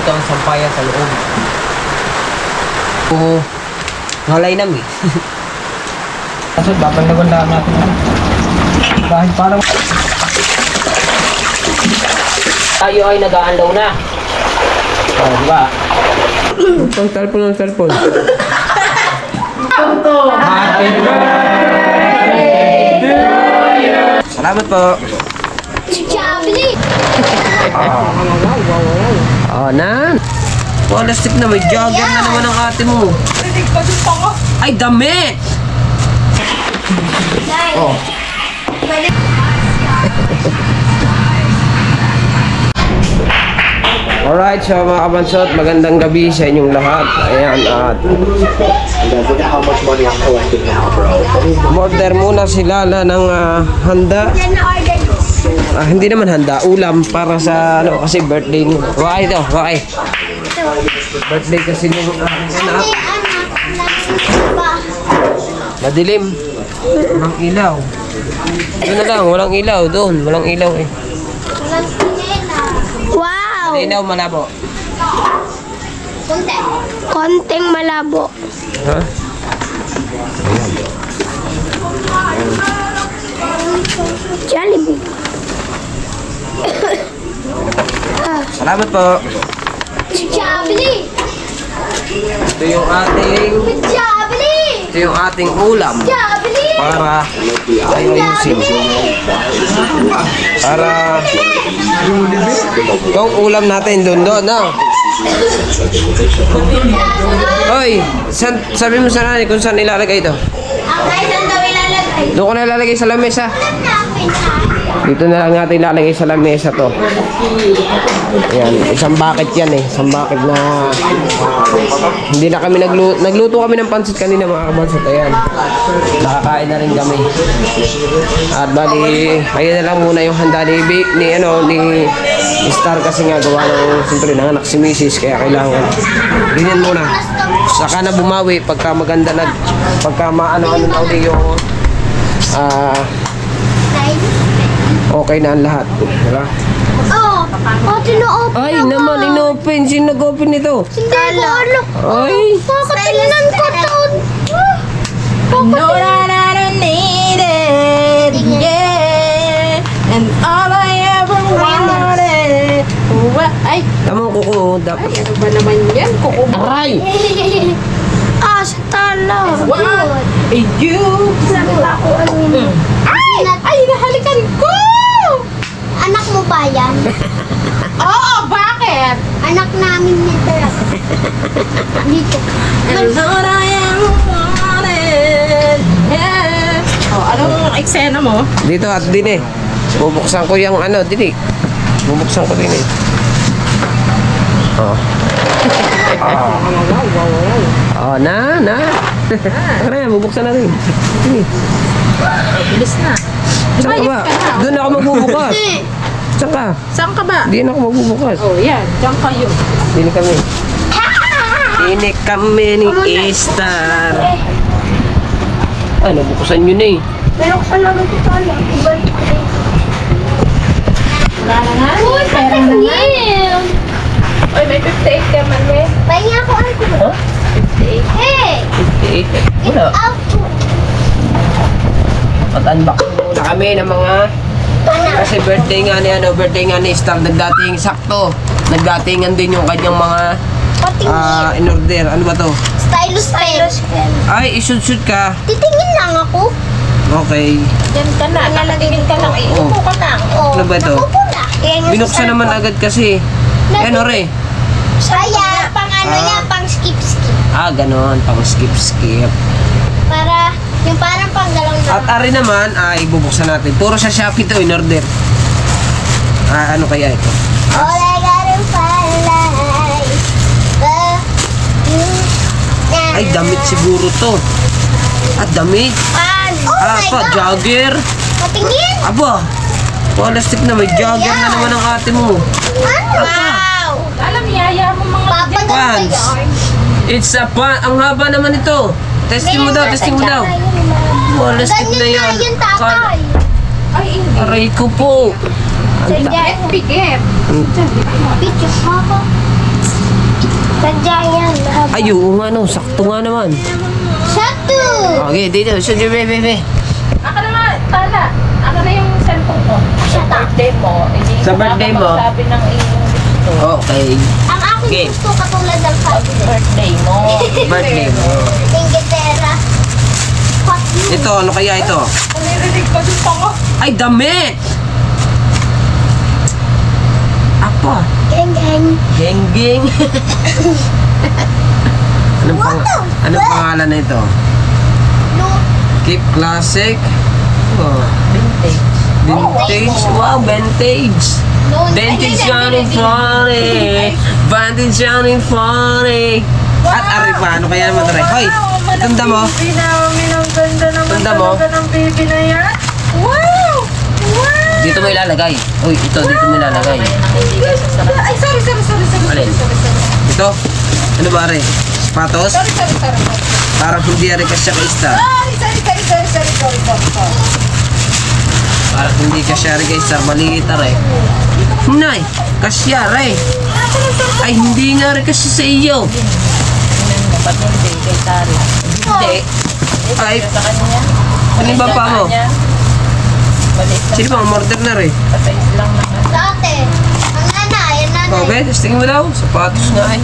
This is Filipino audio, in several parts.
dito ang sampayan sa loob. Ngalay namin. Kasi babanda-bandaan natin. Dahil parang... Tayo ay nag-aandaw na. Diba? Ang cellphone. Happy birthday to you! Salamat po. Nan. Plastic na, may jogger na naman ang ate mo. Ay, damit! Oh. Alright, so mga kabansot, magandang gabi sa inyong lahat. Ayan, at order muna si Lala ng handa. Hindi naman handa, ulam para sa ano, kasi birthday niya. Wakay ito, wakay. Birthday kasi ng aking anak. Madilim. Walang ilaw. Doon na lang, walang ilaw. Doon, walang ilaw eh. Wow! Ilaw, malabo. Konting malabo. Ha? Jollibee. Salamat po. Jollibee. Ito yung ating ulam para ayusin. Para yung ulam natin doon, no? Hoy, sabi mo sa nanay kung saan ilalagay ito. Doon ko na ilalagay sa lamesa. Dito na lang natin ilalagay sa lamesa to. Ayan, isang bucket yan eh. Isang bucket na hindi na kami nagluto kami ng pansit kanina mga kabansot. Ayan, nakakain na rin kami. At bali, ayun na lang muna yung handa ni Star kasi nga gawa ng siyempre nanganak si Mrs. Kaya kailangan ganyan muna. Saka na bumawi pagka maganda pagka maano-ano na ulit yung okay na ang lahat, diba? Tino-open Ay, naman, inopen. Sino nag-open nito? Hindi ko alam. Ay! Kakatingnan ko to. No, that I don't need it, yeah. And all I ever wanted. Ay, Tamang kuko, dapat. ay, ano ba naman yan? Kuko mo. Aray! Sa tala. What? Ay, you. Ay, ay, nahalikan ko. Anak mo ba yan? Oo, bakit? Anak namin nito. Dito. And all I ever wanted, yeah. Oh, anong eksena mo? Dito at din eh. Bubuksan ko yung ano, din eh. Bubuksan ko din eh. Oh. Oh, na. Tara yan, bubuksan natin. Sige. Bilis na. Saan ka ba? Doon ako magbubukas. Saan ka? Saan ka ba? Di na ako magbubukas. Oh, yan. Diyan kayo. Dini kami. Dini kami ni Star. Ano, buksan nyo na eh. Pero ko lang ito tala. Wala na nga. Uy, patingin! Oy, may 58 ka man, we. Pahinga ako ang kulo. Huh? Hey! 58. Wala. Out! At-unbox na kami ng mga kasi birthday nga ni Star, nagdating sakto. Nagdatingan din yung kanyang mga Patingin! in-order. Ano ba to? Stylus pen. Ay, ishoot-shoot ka. Titingin lang ako. Okay. Diyan ka na. Nakatingin ka lang. Iupo ka lang. Oh, Ano ba ito? nakupo na. Yan yung Binuksan naman agad kasi. Ano re? Kaya, pang ano yan, pang skip-skip. Ganon. Pang skip-skip. Para, yung parang pang galong At ari naman, bubuksan natin. Puro sa Shopee to in-order. Ano kaya ito? All I got in life, Ay, damit siguro to. Damit. Oh my God! Jogger. Patingin! Aba, plastic na, may jogger na naman ang ate mo. Wow! Alam, yaya mo mga Papagal ba Pants. yun? It's a ang haba naman ito. Testing mo daw. Plastic na Ganyan yan. na yung tatay. Ay, hindi. Aray ko po. Get. Picture ako. Sadya yan. Ay, oo nga no, sakto nga naman. Shatu! Okay, dito. So, bebe. Ako naman, tala. Ako na yung cellphone ko. Sa birthday mo. Hindi Sa birthday mo? Sabi ng iyong gusto. Okay. Ang aking Okay. gusto katulad ng Birthday mo. Birthday mo. Inglaterra. Hot news. Ito, ano kaya ito? Narinig ko dun pa ko. Ay, damit! Apa? Geng. Geng-geng. Anong pangalan na ito? No. Keep Classic. Oh. Vintage. Vintage. Wow, vintage. No. Vintage yan in funny. Vintage yan in funny. At ari pa, ano kaya naman rin? Hoy, tanda mo? Ang ganda naman Tanda mo? talaga ng baby na yan. Wow! Wow! Dito mo ilalagay. Uy, ito, dito mo ilalagay. Ay, sorry. Alin? Ito? Ano ba rin? Sapatos? Sorry. Parang hindi rin kasya kay Star. Sorry. Parang hindi kasya rin kay Star. Maliit rin. Nay, kasya rin. Ay, hindi nga rin kasya sa iyo. Ba't hindi kay Tari? Hindi. Ay, Sa kanya? ano ba pa mo? Balik lang. Sino ba? Umorder na rin. Patayos lang naman. Dati. Ang nanay. Ang nanay. Okay, tapos tingin mo daw. Sapatos nga eh.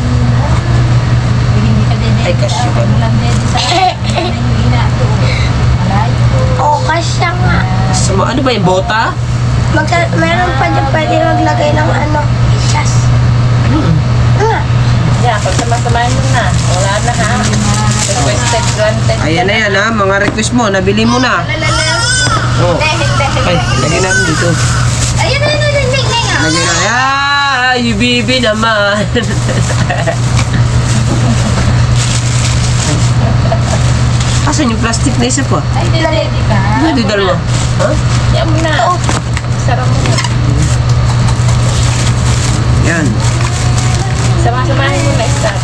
Hindi ka din. Ay, kasya ba? Lang din sa Oo, kasya nga. Ano ba yung bota? Meron pa dyan pwede maglagay ng ano. Isas. Nga. Yeah, pag samasamahin mo na. Wala na ha. Requested, granted. Ayan na yan ha. Mga request mo. Nabili mo na. Oh. Ay, lagyan natin dito. Ayun. Lagyan na. Ay, bibi naman. Asan yung plastic na isa pa? Ay, ready ka. Ano yung dalawa? Ha? Yan mo na. Sarap mo na. Yan. Samasamahin mo na start.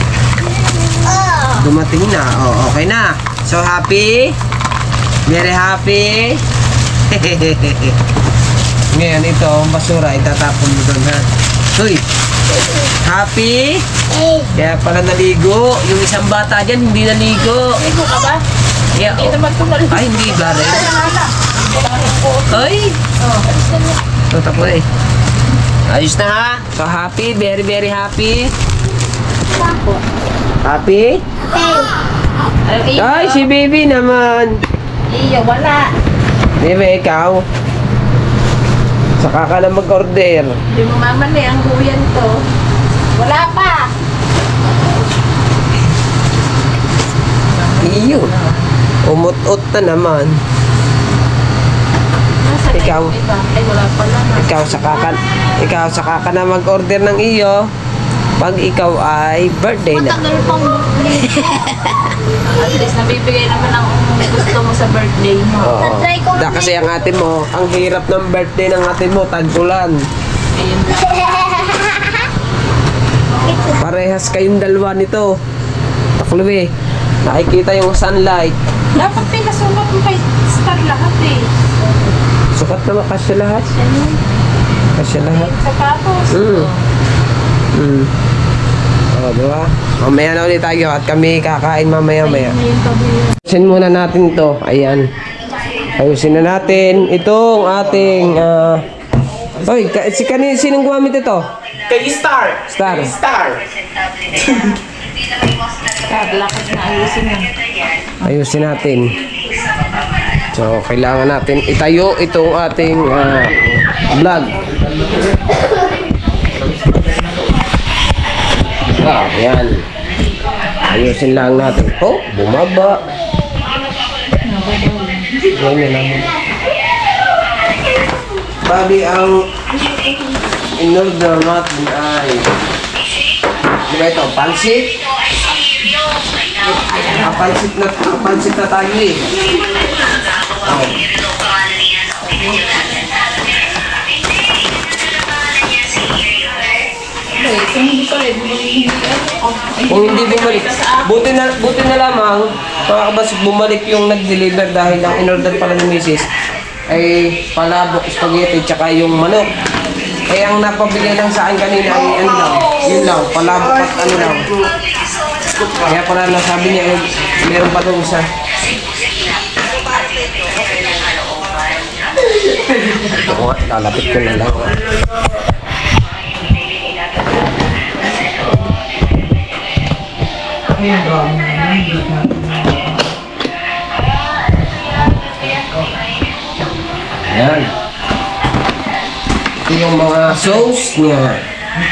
Dumating na. Oh, okay na. So, happy? Very happy? Ngayon, ito, ang basura, itatapon mo doon, ha? Uy! Happy? Kaya pala naligo. Yung isang bata dyan, hindi naligo. Ligo ka ba? Yeah, Hindi oh. naman tumalit. Ay, hindi ba rin? Ay! Ito, tapos eh. Ayos na ha? So, happy? Very, very happy? Happy? Ay, si baby naman. Iyo, wala. Baby, ikaw? Saka ka na mag-order. Hindi mo mamali ang huyan to. Wala pa. Iyo. Umut-ut na naman. Nasa Ikaw? iba. Ay, wala pala. Ikaw saka ka na mag-order ng iyo. Pag ikaw ay birthday na. Matagal pang At least nabibigay naman ang gusto mo sa birthday mo. Oo. Natry ko na Kasi ang ate mo, ang hirap ng birthday ng ate mo, tag-ulan. Ayun. Parehas kayong dalawa nito. Taklubi, nakikita yung sunlight. Dapat pinasulat mo kay Star lahat eh. Sukat na makasya lahat. Kasya lahat. Yung sapatos. Oh, diba? Mamaya na ulit tayo at kami kakain mamaya-maya. Ayun tabi. Ayusin muna natin to. Ayan. Ayusin na natin itong ating Oy, sinong gumamit ito? Kay Star. Star. Lakas na ayusin na. Ayusin natin. So, kailangan natin itayo itong ating vlog. Ayan. Ayusin lang natin. Oh, bumaba. Ganyan lang. Bali, ang in-order natin ay di ba ito? Pansit? Pansit na tayo eh. Oh. Kung hindi bumalik, buti na lamang, mga kabasok, bumalik yung nag-deliver dahil ang in-order pala ni Mrs. ay palabok, spaghetti, tsaka yung manok. Kaya ang napabigay lang sa akin kanina ay ano lang, Yun lang, palabok at ano lang. Kaya pala nasabi niya, meron pa doon isa. Ito ko nga, lalapit ko na lang. Ayan. Ito yung mga sauce niya.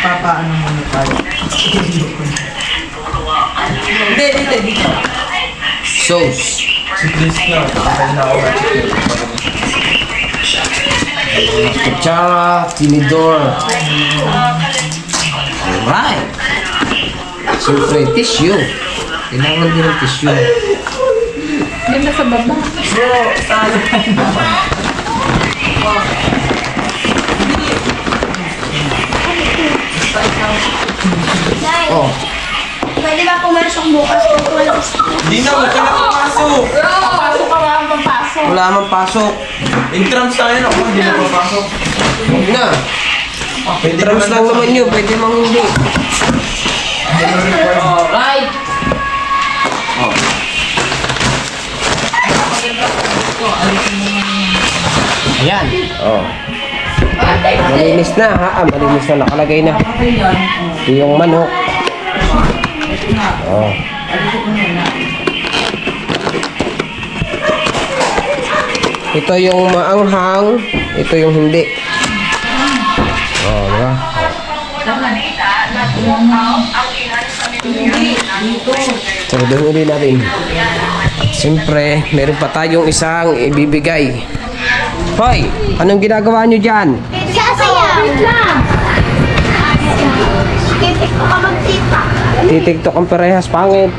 Papaano mo na tayo? Hindi, dito. Sauce. Si Chris na. Kapag na ako Kutsara, tinidor. Alright. Siyempre, tissue. Kailangan din ng tissue. Ganda sa baba. Oh, Pwede ba pumasok bukas kung walang school? Hindi na, huwag ka na papasok. Papasok ka ba? Papasok. wala mang pasok. Intrams tayo na. Hindi na papasok. Huwag na. Pwede Trams lang naman yun, pwede mang hindi. Alright. Ayan. Oh. Malinis na ha. Malinis na nakalagay na. Ito yung manok. Oh. Ito yung maanghang. Ito yung hindi. Oh, diba? So, doon ulit natin. Siyempre, meron pa tayong isang ibibigay. Hoy, anong ginagawa nyo dyan? Sasaya! Wait lang! Titik ko ka magtita. Titiktok ang parehas, pangit.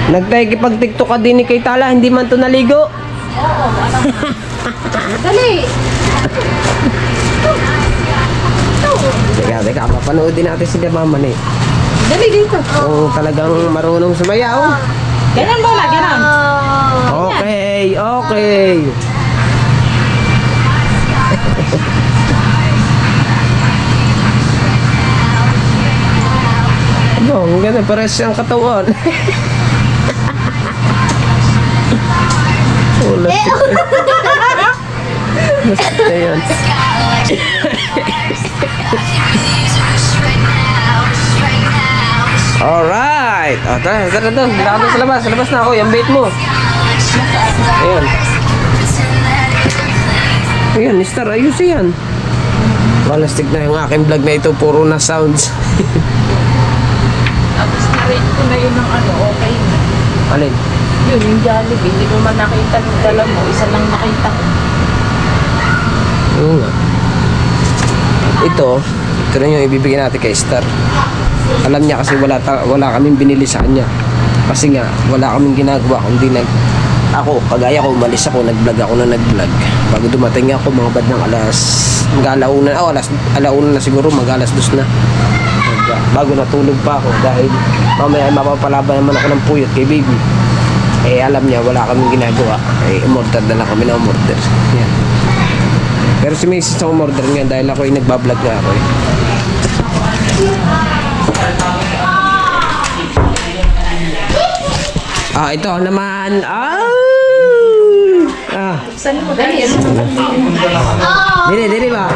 Nagtay-kipag-tiktok ka din ni kay Tala, hindi man to naligo. Dali. Teka, mapanoodin natin si Maman eh. Dali dito. Kung talagang marunong sumayaw. Ganon bola, ganon. Okay, okay. Ang ganda, pares siyang katawan. Ulat. Basta yan. Alright! O, tara, doon. Bila ka doon sa labas. Sa labas na ako. Yung bait mo. Ayan. Ayan, Mister. Ayos yan. Walastig na yung aking vlog na ito. Puro na sounds. Tapos na-rate ko na yun ng ano, okay na. Alin? Yun, yung Jollibee. Hindi ko man nakita ng dala mo. Isa lang nakita ko. Oo nga. Ito na yung ibibigay natin kay Star. Alam niya kasi wala kaming binili sa kanya. Kasi nga, wala kaming ginagawa kundi ako, kagaya ko, umalis ako, nag-vlog ako na nag-vlog. Bago dumating ako, mga bad ng alauna na siguro, mag-alas 2 na. Bago natulog pa ako dahil mamaya ay mapapalaban naman ako ng puyot kay baby. Eh, alam niya, wala kaming ginagawa. Eh, umorder na lang kami na umorder. Yan. Pero si Macy sa umorder nga dahil ako ay nagbablog nga ako eh. Ito naman. Saan mo dali? Dili ba?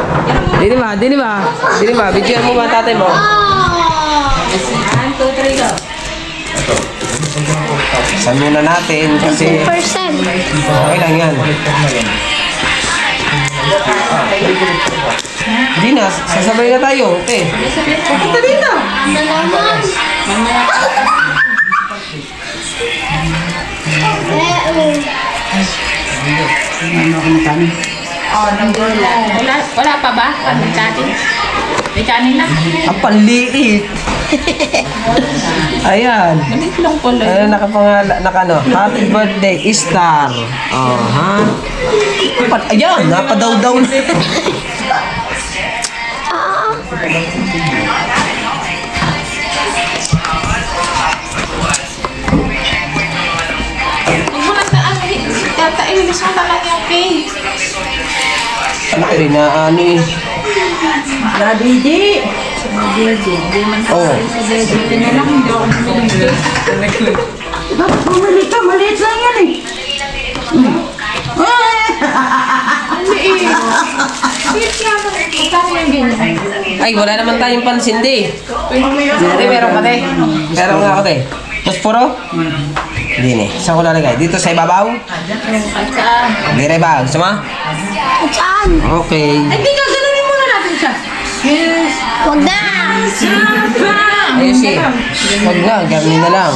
Bigyan mo ba tatay mo? 1, 2, 3, go. Saan muna natin kasi 2%. okay lang yan. Hindi na, sasabay na tayo. Okay. Pupunta dito. Ano naman? Wala pa ba? May kanin? May kanin na? Ang panliit. Ayan. Malit lang pala. Ayan, nakano. Happy birthday, Star. Oh, ha? Ayan, napadaw-daw na. Huwag mo na saan. Ilis mo na lang yung cake. Siyempre na ano eh. Nabidi. Hindi man sa Oo. sa Bedi na lang, hindi ako bumili. Bakit bumili ka? Maliit lang yan eh. Ay, wala naman tayong pansin, di. Hindi, meron ka, te. Meron nga ako, te. Posporo? Hindi, ne. Saan ko lalagay? Dito sa ibabaw? Hindi, ba? Gusto mo? Saan? Okay. Hindi ka, ganunin muna natin siya. Yes. Huwag na! Ayos eh. Huwag na, gawin na lang.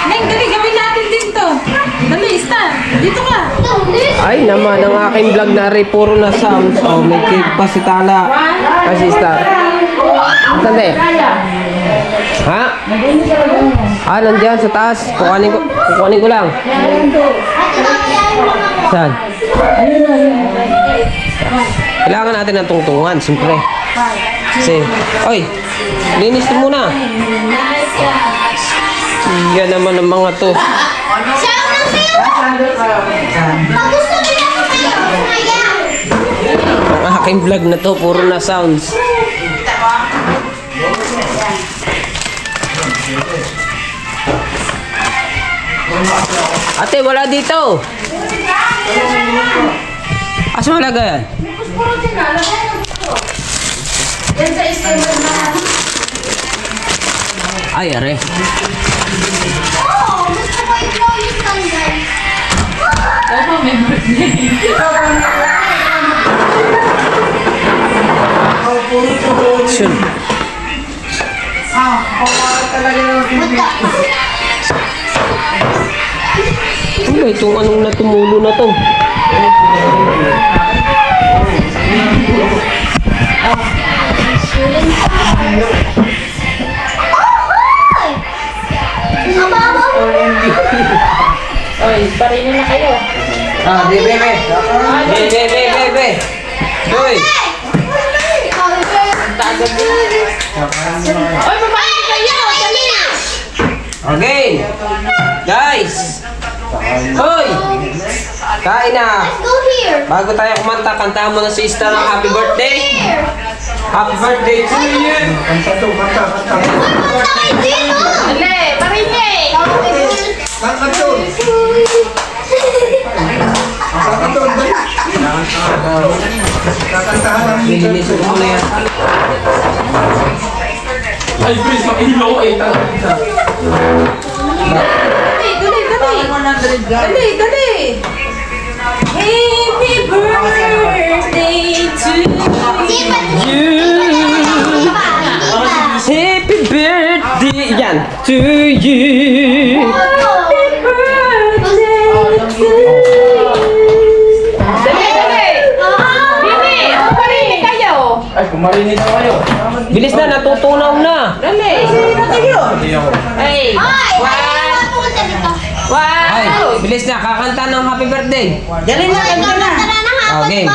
Neng, dali, gawin natin din to. Dali, Star. Dito ka. Ay, naman, ang aking vlog na rin, puro na sounds. Oh, may cake pa si Tala. Kasi star. Saan, ha? Ah, nandiyan sa taas. Kukuhanin ko lang. Saan? Kailangan natin ng tungtungan, siyempre. Kasi, oy, linis mo muna. Yan naman ang mga to. Saan na sa'yo? Pag gusto mo yan sa'yo, ayan. Ang aking vlog na to, puro na sounds. Ate, wala dito. Asa malaga yan? Ay, are. Oo, gusto ko ikaw yung sandal. Sure. Ano ba itong anong natumulo na to? Oy, parinin na kayo. Ah, di bebe. Bebe. Hoy. Oy, babae kayo. Dali. Okay. Guys. Hoy. Kain na. Go here. Bago tayo kumanta, kantahan mo na si Star ng happy birthday. Happy birthday to you. Punta kayo dito. Dali, parinig. Nililisan ko na yan. Ay, Chris, makilaw eh. Dali. Happy birthday to you. Happy birthday yan to you. Ay, kumarinig na kayo. Bilis na, natutunaw na. Dali. Hindi ako. Hey. Ay, bilis na, kakanta ng happy birthday. Dali na, kanta na. Game.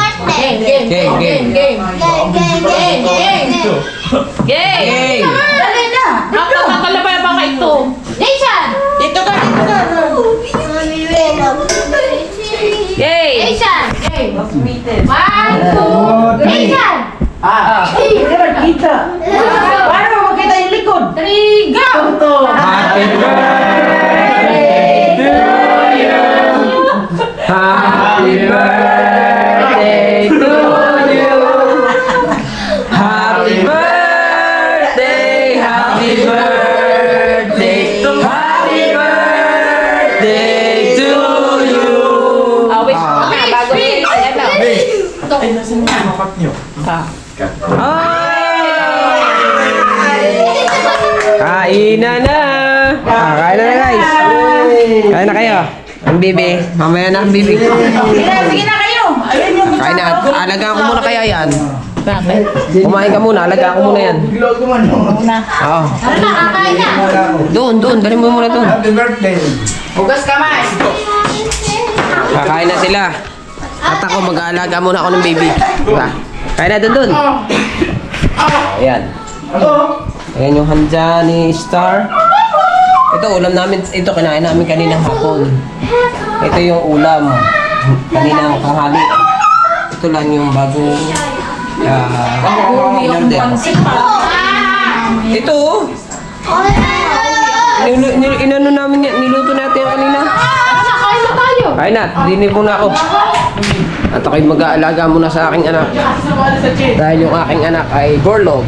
Game. Dali na. Nakakalabay ba ka ito? Jason. Dito ka. Yay. Jason! One, two, Jason. Hindi ka kita. Paano mo makita yung likod? Three, go. Happy birthday to you. Happy birthday to you. Happy birthday, happy birthday, happy birthday to you. Wait. Bago yun. Ay, nasan yung makat nyo? Kain na na! Kain na guys! Kain na kayo! Ang bibi, mamaya na ang bibi. Sige na kayo. Ayun yung Kain na, alagaan ko muna kaya yan. Bakit? Kumain ka muna, alagaan ko muna yan. Oo. Ano na, kakain na? Doon, dali mo muna doon. Happy birthday. Hugas kamay. Kakain na sila. At ako, mag-aalaga muna ako ng baby. Diba? Kain na doon. Ayan. Ayan yung handa ni Star. Ito, ulam namin. Ito, kinain namin kaninang hapon. Ito yung ulam. Kaninang tanghali. Ito lang yung bagong in-order. Ito oh. Inano namin yan, niluto natin yan kanina. Kain na tayo. Kain na, dinip muna ako. At ako'y mag-aalaga muna sa aking anak. Dahil yung aking anak ay borlog.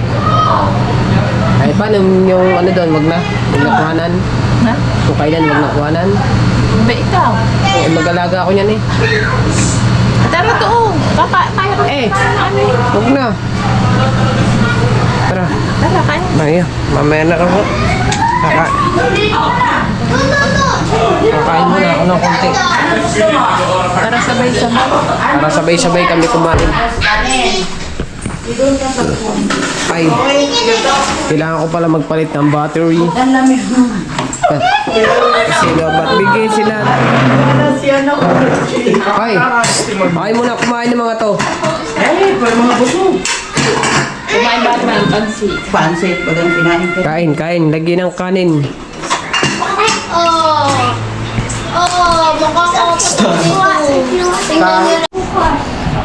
Ay, paano yung ano doon, wag na kuhanan? Ha? Kung kailan, wag na kuhanan. Ba ikaw? Eh, mag-alaga ako niyan eh. Tara doon. Tayo. Eh, Ano eh? wag na. Tara, Tara, kain. Maya, mamaya na ako. Kakain muna ako ng konti. Para sabay-sabay. Para sabay-sabay kami kumain. Ay, kailangan ko pala magpalit ng battery. Kasi dapat bigay sila. Ay, kain muna kumain ng mga to. Ay, para mga busog. Kumain ba naman ang pansit? Pansit, bagang kinain ka. Kain, lagyan ng kanin.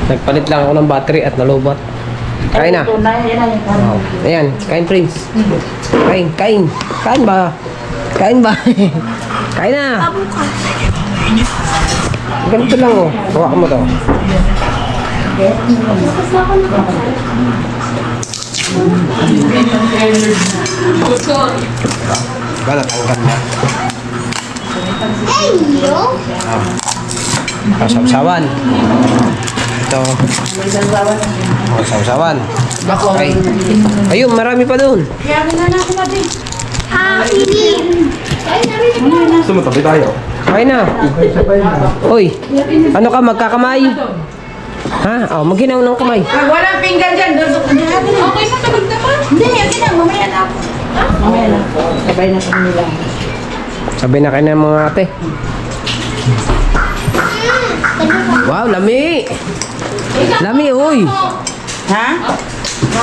Nagpalit lang ako ng battery at nalobat. Kain na. Ayan, kain Prince. Kain. Kain ba? Kain na. Ganito lang oh. Hawakan mo to. Ba, natanggal na. Sawsawan. Ito. Sawsawan. Okay. Ayun, marami pa doon. Sumatabi tayo. Kain na. Uy, ano ka, magkakamay? Ha? Oh, maghinaw ng kamay. Walang pinggan dyan. Okay na, tabag naman. Hindi, yan na. Mamaya na ako. Mamaya na. Sabay na kami lang. Sabi na kayo ng mga ate. Wow, lami! Lami, uy! Ha?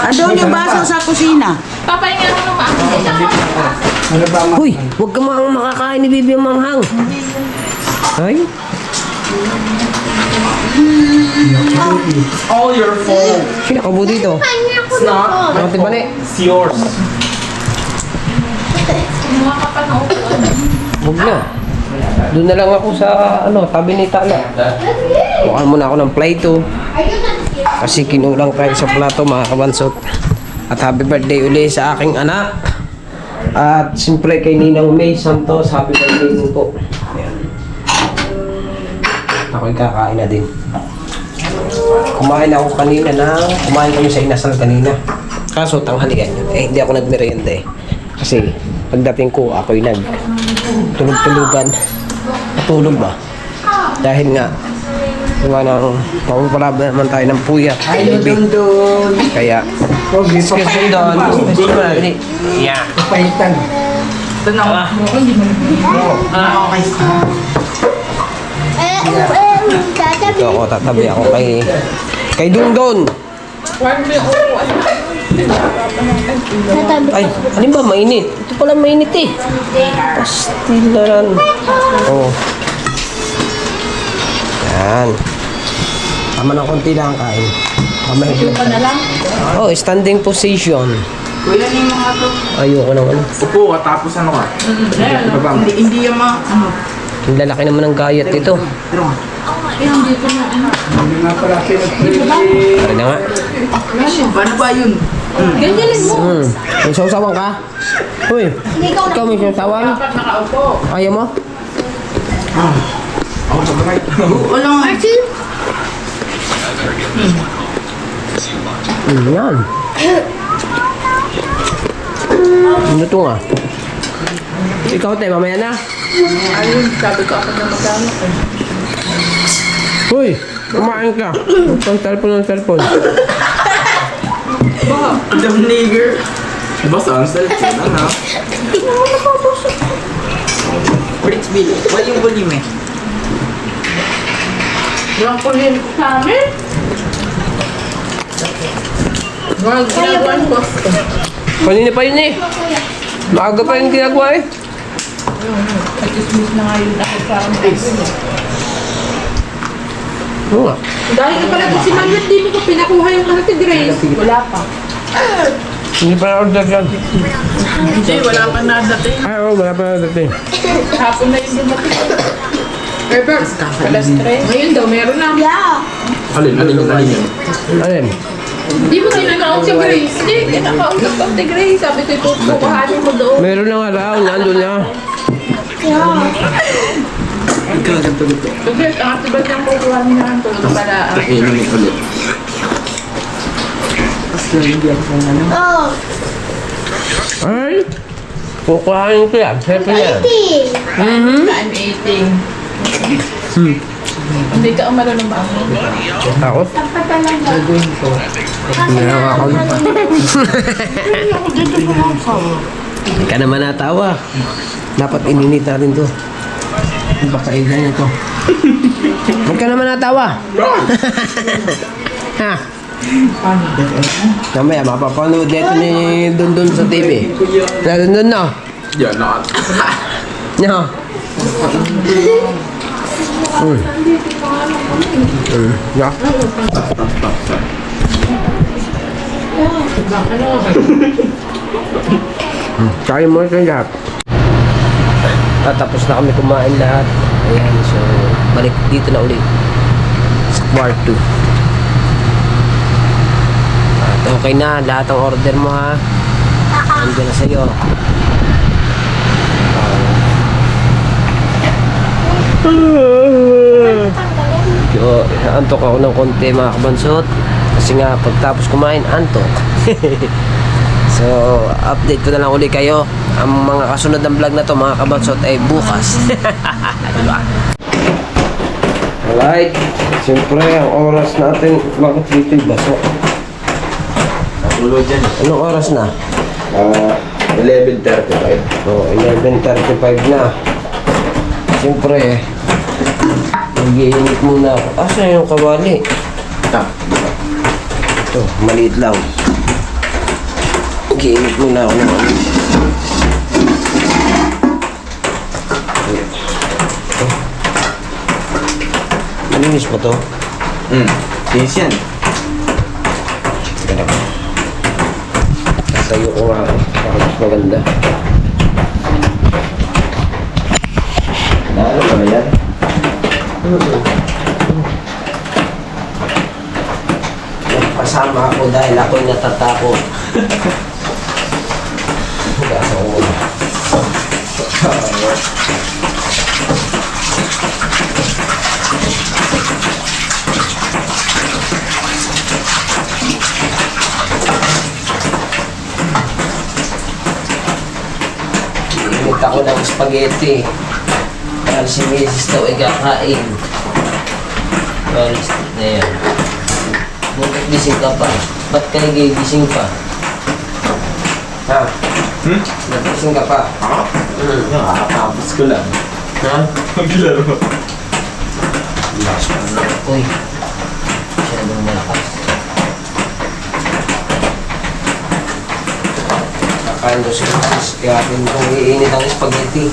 Andun yung baso sa kusina. Papahinga mo ng maaga. Uy, huwag ka makakain ni Bibi ang manghang. Ay? All your fault. Sino ka po dito? It's not my Ate fault. Bane. It's yours. Huwag na. Doon na lang ako sa, tabi ni Tala. Bukan muna ako ng plato. Kasi kinulang tayo sa plato, mga kabansot. At happy birthday uli sa aking anak. At siyempre kay Ninang May Santos, happy birthday din po. Ayan. Ako'y kakain na din. Kumain ako kanina kumain kami sa inasal kanina. Kaso tanghalian yun. Eh, hindi ako nagmerienda eh. Kasi pagdating ko, ako'y tulog-tulugan. Natulog ba? Dahil nga, mapapalaba naman tayo ng puya. Ay, dun. Kaya, excuse me doon. Excuse me natin. Yeah. Paitan. Ito na. Okay. Ito ako, tatabi ako kay Dungdon. Ay, ano ba mainit? Ito pala mainit eh. Pastilaran. Oh. Yan. Tama ng konti lang kain. Oh, standing position. Kuya ni mga to. Ayoko naman. Upo ka tapos ano ka? Hindi yung mga ano. Ang lalaki naman ng gayat ito. Pare na nga. Paano ba yun? May sausawan ka? Uy, ikaw may sausawan? Ayaw mo? Wala nga. Yan. Ano ito nga? Ikaw tayo, mamaya na. Ayun, sabi ko ako na magkano. Uy, kumain ka. Ang cellphone. Damn nigger. Diba sa cellphone? Ano? Brits Bill, wala yung volume eh. Yung kunin ko sa amin. Wag ginagawa ko. Kanina pa yun eh. Maaga pa yung ginagawa eh. At dismiss na nga yun dahil parang Oo nga. Dahil ka pala si Manuel, di mo ko pinakuha yung ano si Grace. Wala pa. Hindi pa na-order yan. Hindi, wala pa nadating. Ay, oo, wala pa na-order. Hapon na yung dumating. Herbert, alas 3. Ngayon daw, meron na. Yeah. Alin yun? Alin? Di mo kinakausap si Grace. Hindi, kinakausap ko si Grace. Sabi ko, pupukuhanin mo doon. Meron na nga raw, nandun na. Ikaw, ganito. Kasi, ang atibad niyang pupukuhanin na. Tulog pala. Inumin ulit. Oh, Ay! Kukuhanin ko yan. Siyempre yan. 80. I'm eating. Hindi ka umalo ng bangon. Ako? Dapat talaga. Meron ako. Hindi ka naman natawa. Dapat ininit natin to. Baka ilan ito. Huwag ka naman natawa. Ha? Mamaya, mapapanood dito ni Dundun sa TV. Na Dundun na. Yan, nakat. No. Yeah. Kaya mo ito lahat. Tatapos na kami kumain lahat. Ayan, so balik dito na ulit sa part 2. At okay na, lahat ng order mo ha. Nandiyan na sa'yo. So, antok ako ng konti mga kabansot. Kasi nga, pagtapos kumain, antok. So, update ko na lang uli kayo. Ang mga kasunod ng vlog na to, mga kabansot, ay bukas. Diba? Alright. Siyempre, ang oras natin, bakit dito yung baso? Ulo dyan. Anong oras na? 11:35. Oh, 11:35 na. Siyempre, mag-iinit muna ako. Asa yung kawali? Ito, maliit lang. Mag-iinit muna ako ng ano. Malinis pa to? Tinis yan. Teka lang. Tatayo ko nga ako. Para mas maganda. Ano ba yan? Kasama ako dahil ako'y natatakot. Gasa ko muna. Init ako ng spaghetti. Dahil si Mrs. daw ay kakain. Paris na yan. Bakit gising ka pa? Ba't ka nagigising pa? Ha? Nagising ka pa? Nakakapapos ko lang. Ha? Maglaro. Lakas pa na. Uy. Masyadong malakas. Kakain ko si Mrs. Kaya atin kung iinit ang spaghetti.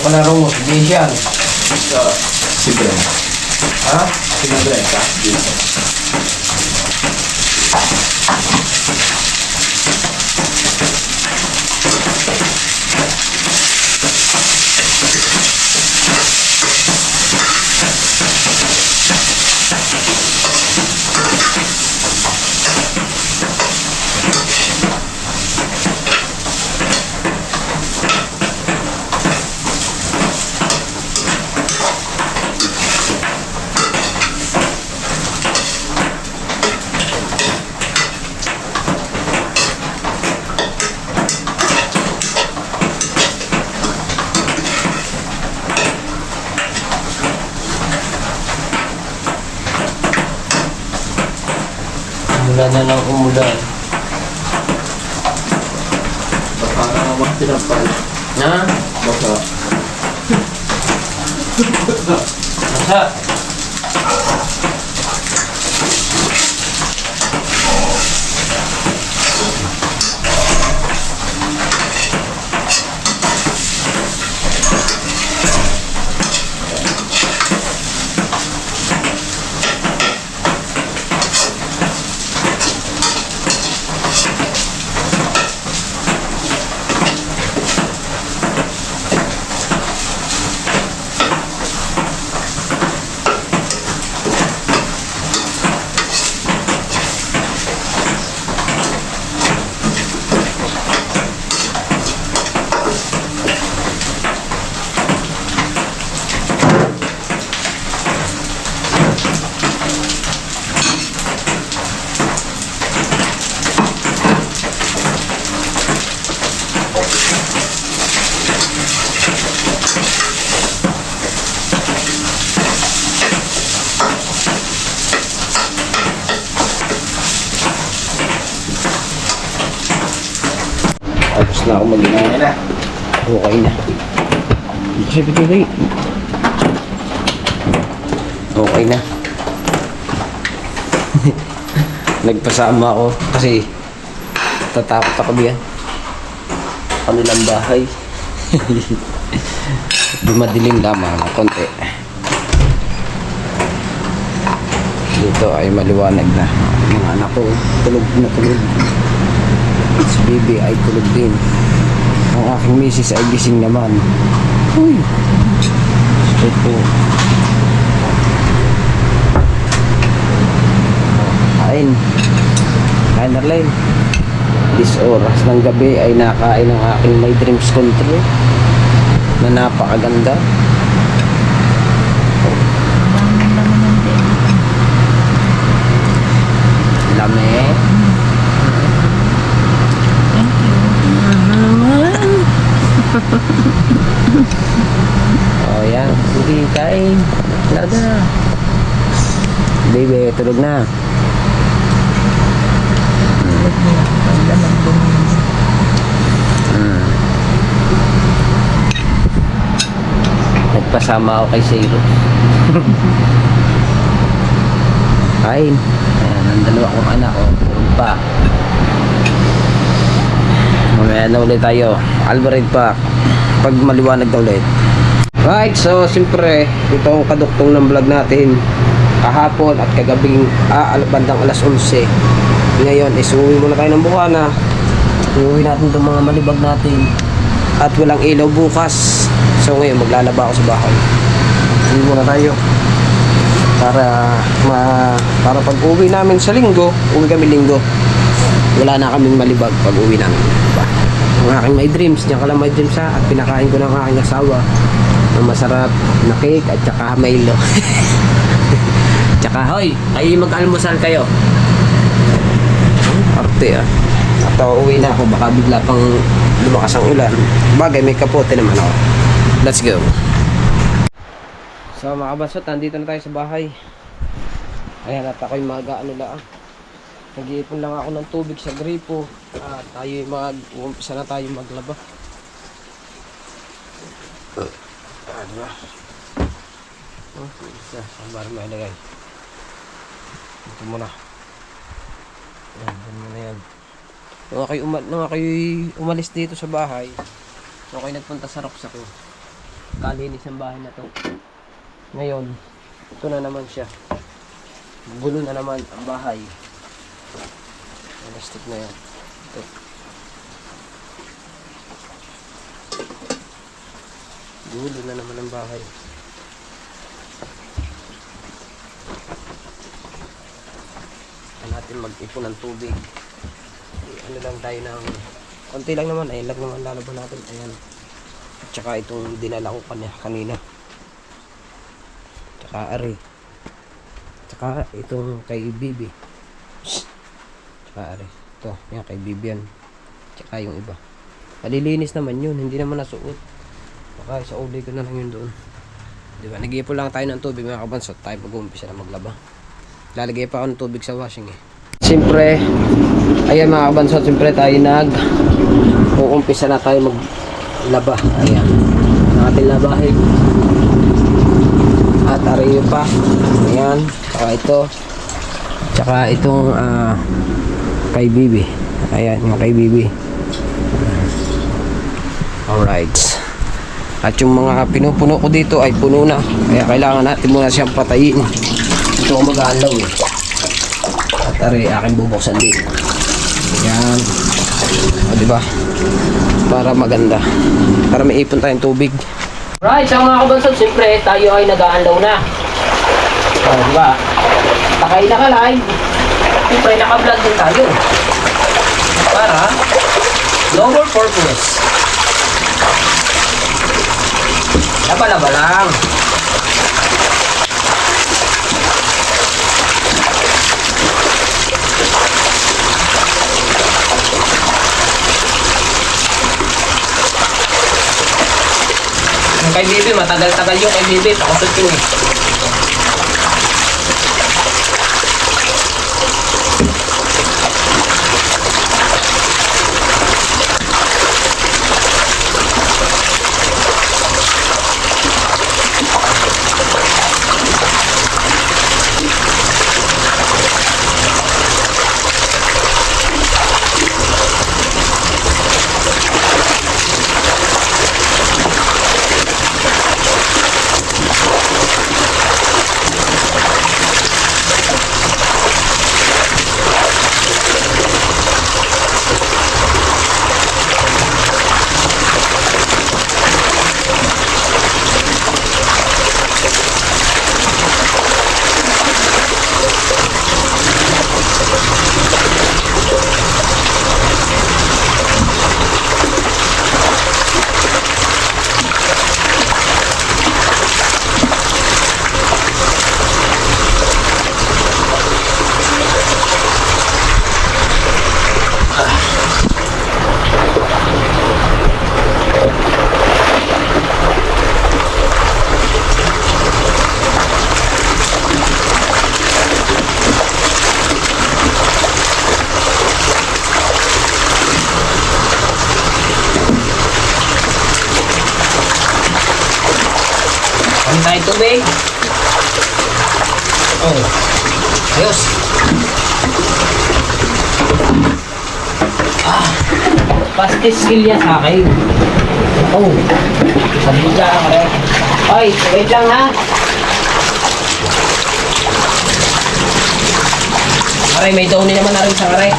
Palaro mo, si Jason. Si Brent. Ha? Si Brent, ha? Dito. Wala na lang umulan. Baka naman sinampal. Ha? Baka. Masa? Tapos na ako mag-inay na. Okay na. Kasi pituloy. Okay na. Nagpasama ako kasi tatakot ako biyan. Kanilang bahay. Dumadilim lamang na konti. Dito ay maliwanag na. Mga anak ko tulog na tulog. Si baby ay tulog din. Ang aking misis ay gising naman. Uy! Ito. Kain. Kain na rin. This oras ng gabi ay nakain ng aking My Dreams Country na napakaganda. Lame. Oh yan, sige kain. Lada na. Baby, tulog na. Nagpasama ako kay Zero. Kain. Ayan, ang dalawa kong anak ko. Tulog pa. Mamaya na ulit tayo. Alvarez pa. Pag maliwanag na ulit. Right, so siyempre ito ang kaduktong ng vlog natin kahapon at kagabing bandang alas 11. Ngayon is uwi muna tayo ng Bukana. Iuwi natin itong mga malibag natin at walang ilaw bukas. So ngayon maglalaba ako sa bahay. Uwi muna tayo para pag uwi namin sa linggo, uwi kami linggo, wala na kaming malibag pag uwi namin, diba? Ang aking My Dreams, diyan ka lang My Dreams ha. At pinakain ko ng aking asawa ng masarap na cake at saka Milo. Tsaka hoy, ay mag-almusal kayo. Arte ah. At uuwi na ako, baka bigla pang lumakas ang ulan. Bagay, may kapote naman ako. Let's go. So mga kabasot, nandito na tayo sa bahay. Ayan, at ako'y mag-ano lang. Nag-iipon lang ako ng tubig sa gripo. At tayo umpisa na tayo maglaba. Ano ba? Isa, sambar mo ilagay. Ito muna. Ayan, dyan muna yan. Nung ako'y umalis dito sa bahay, nung ako'y nagpunta sa Roxas ko, kalinis ang bahay na to. Ngayon, ito na naman siya. Gulo na naman ang bahay. Plastic na yan. Ito. Gulo na naman ang bahay. Natin mag-ipon ng tubig. Ano lang tayo ng konti lang naman, ayun lang naman lalaban natin. Ayan. At saka itong dinala ko kanina. Tsaka ari. Tsaka itong kay Bibi. Tsaka ari. Ito, yan kay Bibi yan. Tsaka yung iba. Malilinis naman yun, hindi naman nasuot. Baka sa uli ko na lang yun doon. Diba, nag-iipon lang tayo ng tubig mga kabansot. Tayo mag-uumpisa na maglaba. Lalagay pa ako ng tubig sa washing eh. siyempre, ayan mga kabansot, siyempre tayo uumpisa na tayo maglaba. Ayan, ang ating labahin. At ariyo pa. Ayan, saka ito. Tsaka itong kay Bibi. Ayan, yung kay Bibi. Alright. At yung mga pinupuno ko dito ay puno na. Kaya kailangan natin muna siyang patayin. Ito ang mag-aalaw eh. At ari, aking bubuksan din. Ayan. O diba? Para maganda. Para may ipon tayong tubig. Right, so mga kabansot, siyempre tayo ay nag-aalaw na. O diba? Takay na ka live. Siyempre naka-vlog din tayo. Para lower purpose. Laba-laba lang. Yung kay Bibi, matagal-tagal yung kay Bibi. Pakusot yun eh. Ano tayo tubig? Oh. Ayos. Pastis skill yan sa akin. Oh. Sabi ka ako rin. Oy, wait lang ha. Aray, may downy naman na rin sa aray.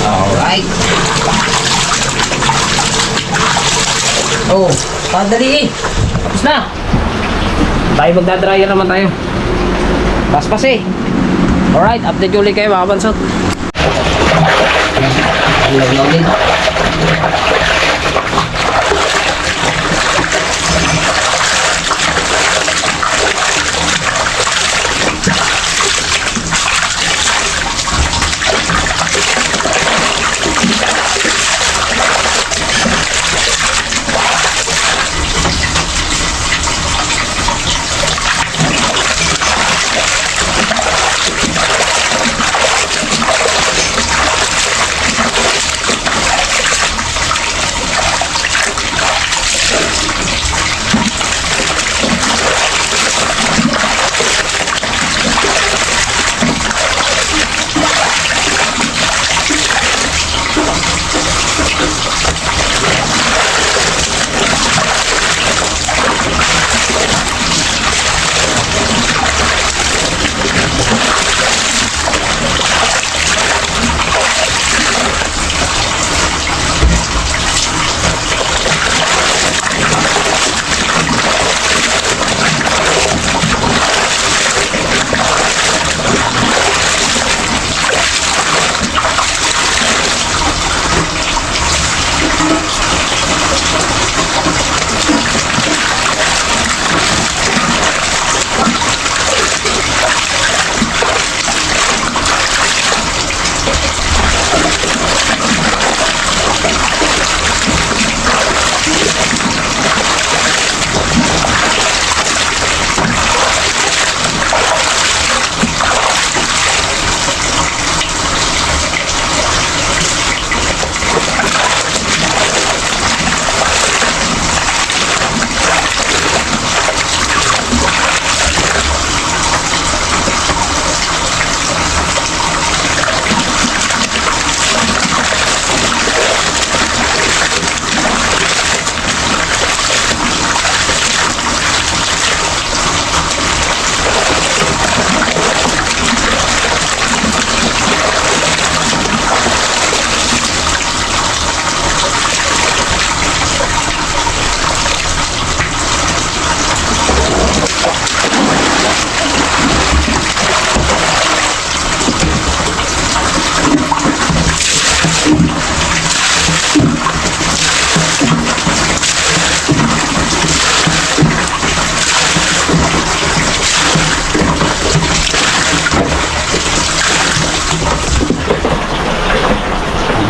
Alright. Oh, padali eh. Tapos na. Tayo magdadryer naman tayo. Paspas eh. Alright, update ulit kayo mga kabansot. Laglaw din.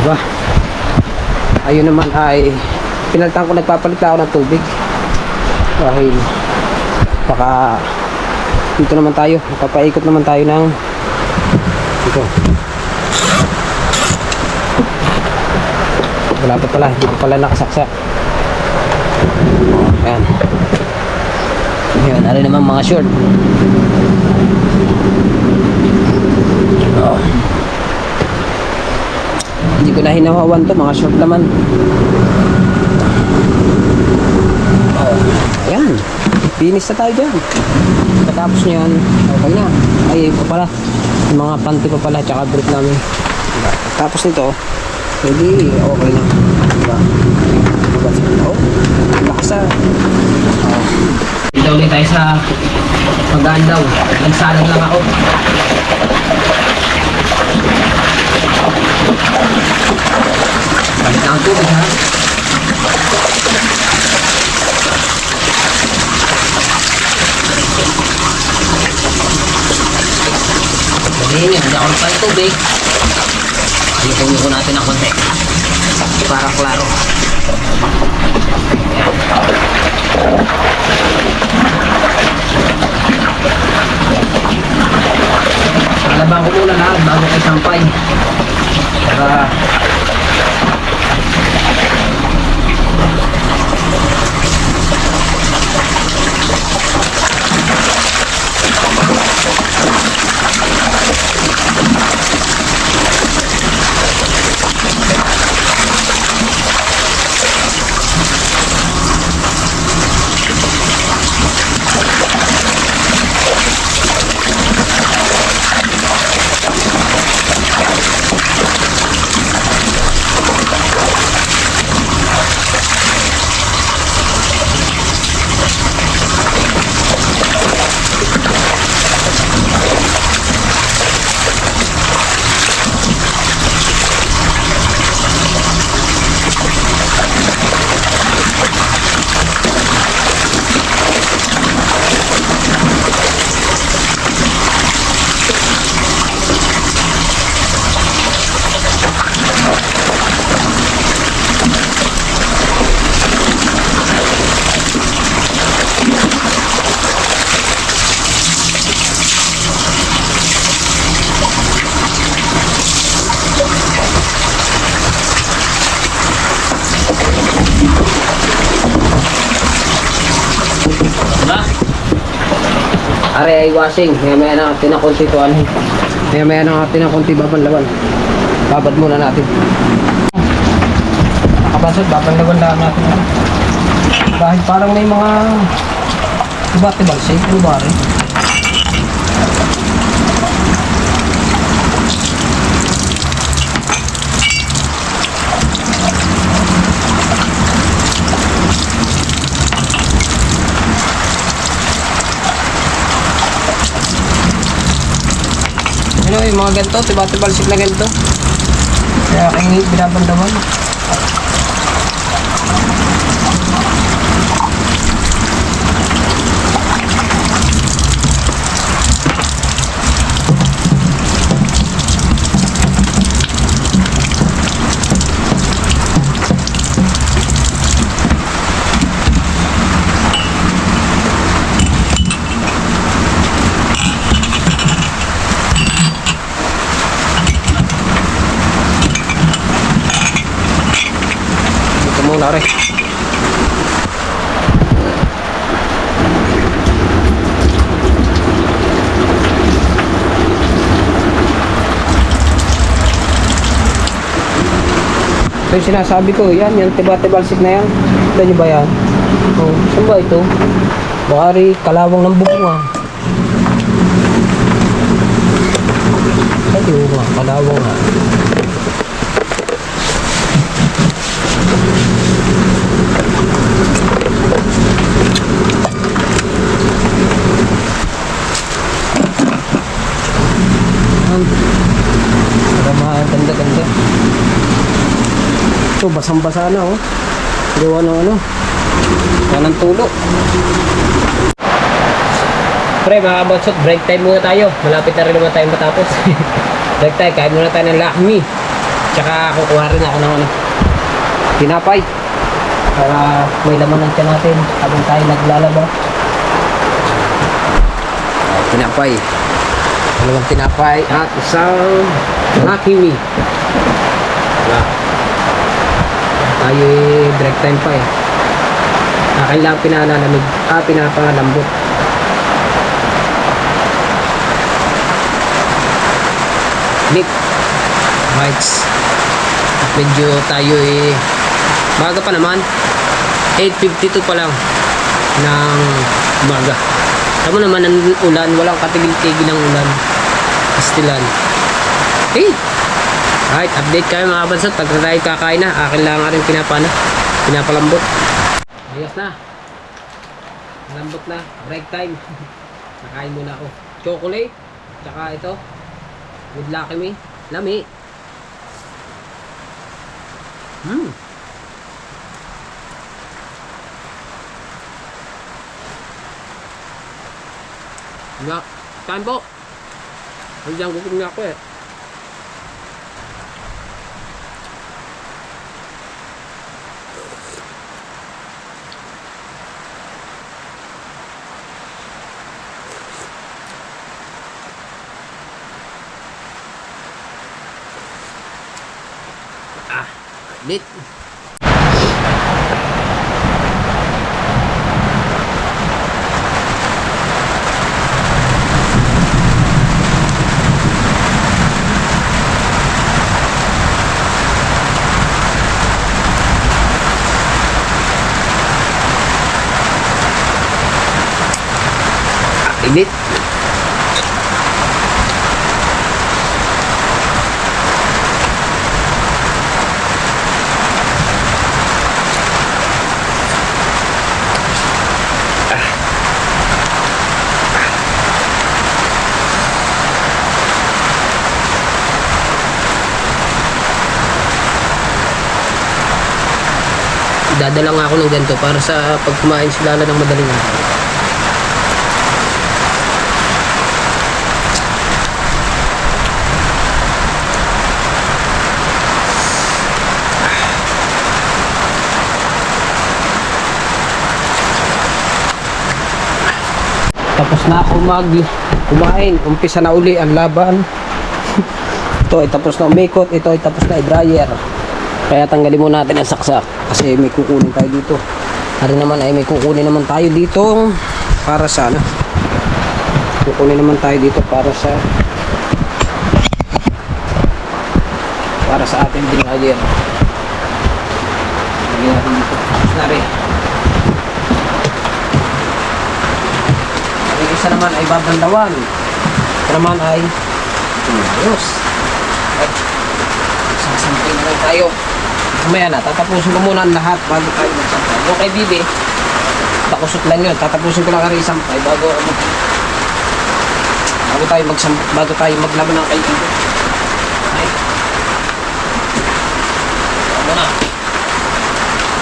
Diba? Ayun naman ay pinalitan ko, nagpapalit ako ng tubig. Dahil baka dito naman tayo, papaikot naman tayo ng dito. Wala pa pala, hindi pa pala nakasaksak. Ayan. Ayan, ano naman mga short. Oh. Hindi ko na hinahawan to, mga short naman. Oh. Ayan, finish na tayo dyan. Pagkatapos nyan, okay na. Ay, pa pala. Yung mga panty pa pala, tsaka brief namin. Tapos nito, hindi, okay na. Diba? Oh, nakasa. Oh. Dito ulit tayo sa magaan daw. Nagsalag lang ako. Balik na ang tubig, ha? Sabihin yun, hindi ako nagpalit tubig. Ipunin ko natin ng konti para klaro. Ayan. Lalabang ko muna lahat bago kayo sampay para are ay washing. Maya na natin ng konti tuwan. Maya na natin ng konti babanlawan. Babad muna natin. Nakabasod, babanlawan lang natin. Dahil parang may mga iba't-ibang shape. Ano ba rin? Ano yung mga ganito, tiba-tibalsik na ganito. Kaya aking binabandaman. Muna rin. So yung sinasabi ko, yan tiba-tibalsik na yan. Kita nyo ba yan? Oh, saan ba ito? Bakari kalawang ng bubunga. Ay, di ba? Kalawang nga. Ganda-ganda. Ito, basang-basa na, oh. Gawa ng ano. Gawa ng tulo. Pre, mga kabansot, break time muna tayo. Malapit na rin naman tayo matapos. Break time, kain muna tayo ng lakmi. Tsaka kukuha rin ako ng ano, tinapay. Para may laman ng tiyan natin habang tayo naglalaba. Tinapay. Dalawang tinapay at isang Lucky Me. Wala. Tayo break time pa eh. Akin lang pinalalamig. Pinapangalambot. Nick. Bites. At medyo tayo eh baga pa naman. 8:52 pa lang ng umaga. Tama naman ang ulan, walang katigil-tigil ng ulan. Istilan. Hey! Alright, update kayo mga kabansat. Pag tayo kakain na, akin lang nga rin pinapalambot. Ayos na. Lambot na. Break time. Nakain muna ako. Chocolate. Tsaka ito. With Lucky Me. Lami. Nga, kain po. Nandiyan gutom nga ako eh. Lit. Init. Dadala nga ako ng ganito para sa pag kumain sila ng madaling araw. Tapos na ako kumain. Umpisa na uli ang laban. Ito ay tapos na umikot. Ito ay tapos na i-dryer. Kaya tanggalin muna natin ang saksak. Kasi may kukunin tayo dito. Hari naman ay may kukunin naman tayo dito. Para sa ano? Kukunin naman tayo dito para sa ating dryer. Lagyan natin dito. Tapos na rin. Yung isa naman ay babandawan. Ito naman ay ayos. At sasampay na lang tayo. Mamaya na, tatapusin ko muna ang lahat bago tayo magsampay. Okay, bibi. Takusot lang yun. Tatapusin ko lang ang isampay bago tayo maglaban ng kaibigan. Okay. Ito muna.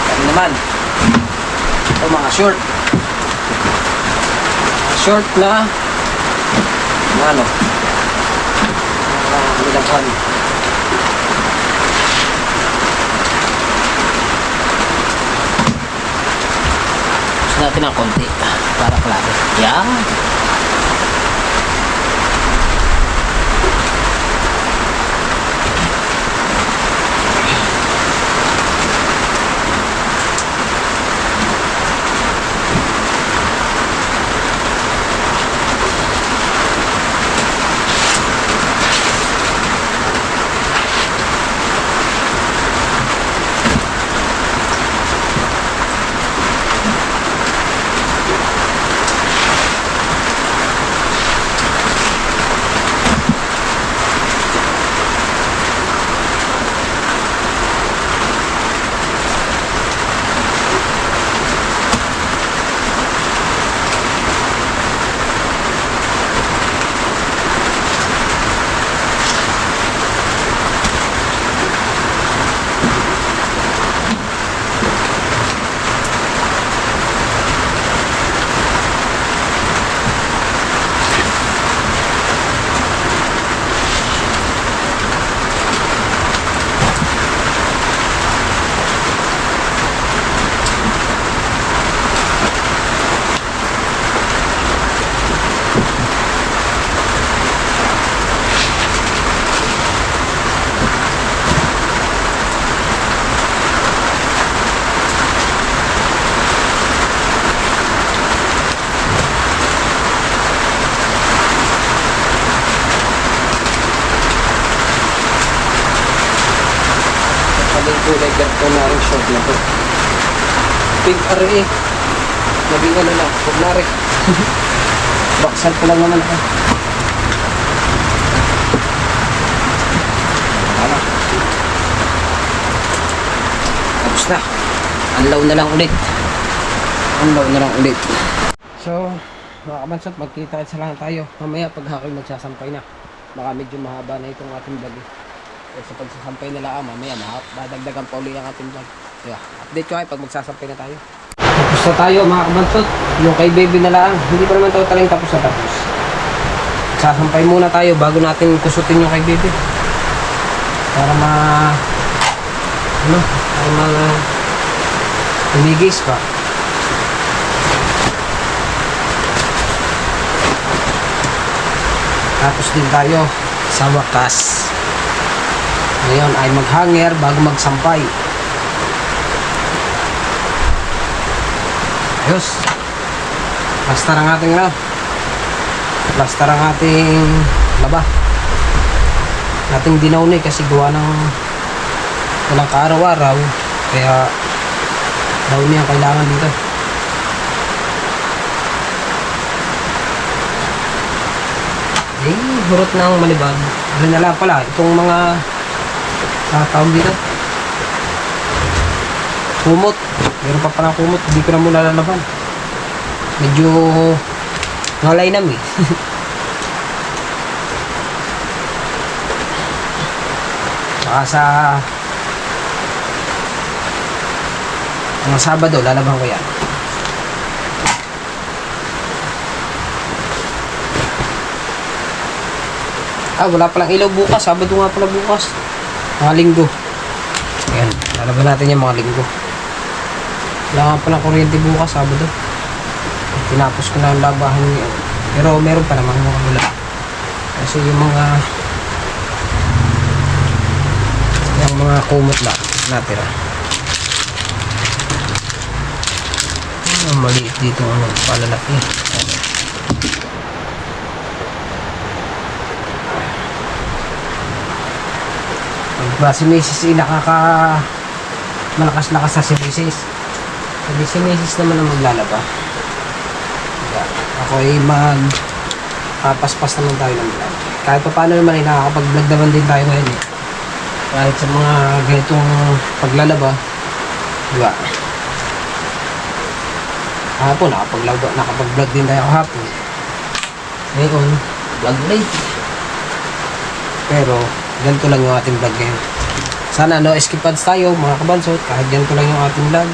Kaya naman. Ito mga short. Short na ano nilabuhan. Gusto natin ng konti para klaro. Yan. Naging kulay garto na rin short na to. Pink RE. Naging ano na, huwag na rin. Baksan ko lang naman ako. Ano? Tapos na. Unload na lang ulit. Unload na lang ulit. So, mga kabansot, magkita sa lang tayo. Mamaya pag ako'y magsasampay na. Baka medyo mahaba na itong ating vlog. Sa pagsasampay nila, mamaya dadagdagan pa uli ang ating vlog. Yeah. Update ko ay pag magsasampay na tayo. Tapos na tayo mga kabansot. Yung kay baby na lang. Hindi pa naman tayo tapos na tapos. Sasampay muna tayo bago natin kusutin yung kay baby. Para humigis pa. Tapos din tayo sa wakas. Ngayon ay maghanger bago magsampay. Ayos. Plaster ang ating plaster ang ating laba. Ating dinaw na kasi gawa ng walang kaaraw-araw. Kaya daw niya kailangan dito. Hurot ng malibag. Ano na lang pala, itong mga tawag dito. Kumot. Meron pa palang kumot. Hindi ko na muna lalaban. Medyo ngalay namin. Saka sa mga Sabado, lalaban ko yan. Wala palang ilaw bukas. Sabado nga pala bukas. Mga linggo. Ayan. Lalaban natin yung mga linggo. Wala nga palang kuryente bukas. Sabado. Tinapos ko na ang labahan niya. Pero meron pa naman mga wala. Kasi yung mga kumot lang natira. Maliit dito palalaki. Si Mrs. malakas-lakas sa si Mrs. Sabi si Mrs. naman ang maglalaba. Ako ay papaspas naman tayo ng vlog. Kahit pa paano naman ay nakakapag-vlog naman din tayo ngayon eh. Kahit sa mga ganitong paglalaba. Diba? Kahapon nakapag-vlog din tayo kahapon. Ngayon, vlog late. Pero ganito lang yung ating vlog ngayon. Sana no skip ads tayo mga kabansot. Kahit ganito lang yung ating vlog.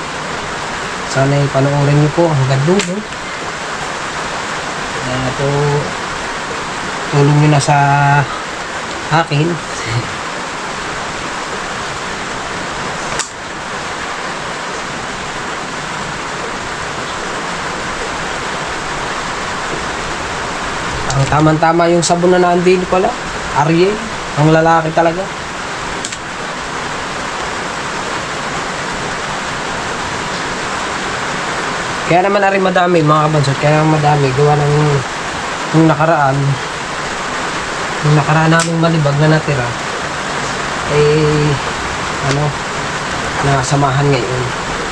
Sana panoorin niyo po hanggang dulo. Tulong nyo na sa akin. Ang tamang-tama yung sabon na nandito pala. Ariel. Ang lalaki talaga. Kaya naman na rin madami mga kabansot. Kaya madami. Gawa ng nung nakaraan naming malibag na natira. Nasamahan ngayon.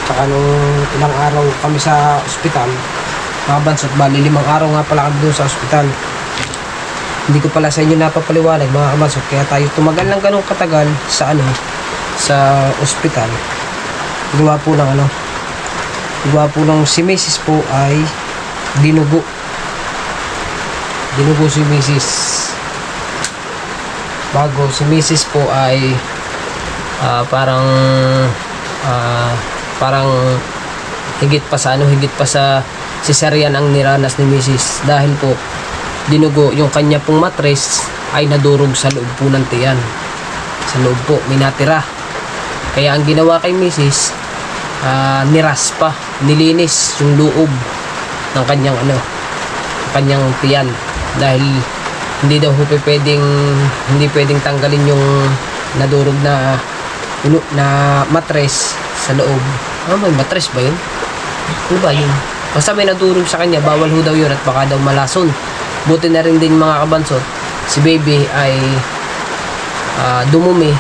Tsaka nung ilang araw kami sa ospital. Mga kabansot. Bali 5 araw nga pala kami doon sa ospital. Hindi ko pala sa inyo napapaliwanag mga kabansot. Kaya tayo tumagal ng ganong katagal sa ospital. Gawa po ng si Mrs. po ay dinugo si Mrs. Bago si Mrs. po ay parang higit pa sa cesarean ang niranas ni Mrs. Dahil po dinugo yung kanya pong matres ay nadurog sa loob po ng tiyan. Sa loob po may natira. Kaya ang ginawa kay Mrs. Niraspa, nilinis yung loob ng kanyang tiyan dahil hindi daw pwedeng tanggalin yung nadurog na matres sa loob. May matres ba yun? Ano ba yun? Basta may nadurog sa kanya, bawal ho daw yun at baka daw malason. Buti na rin din mga kabansot, si baby ay dumumi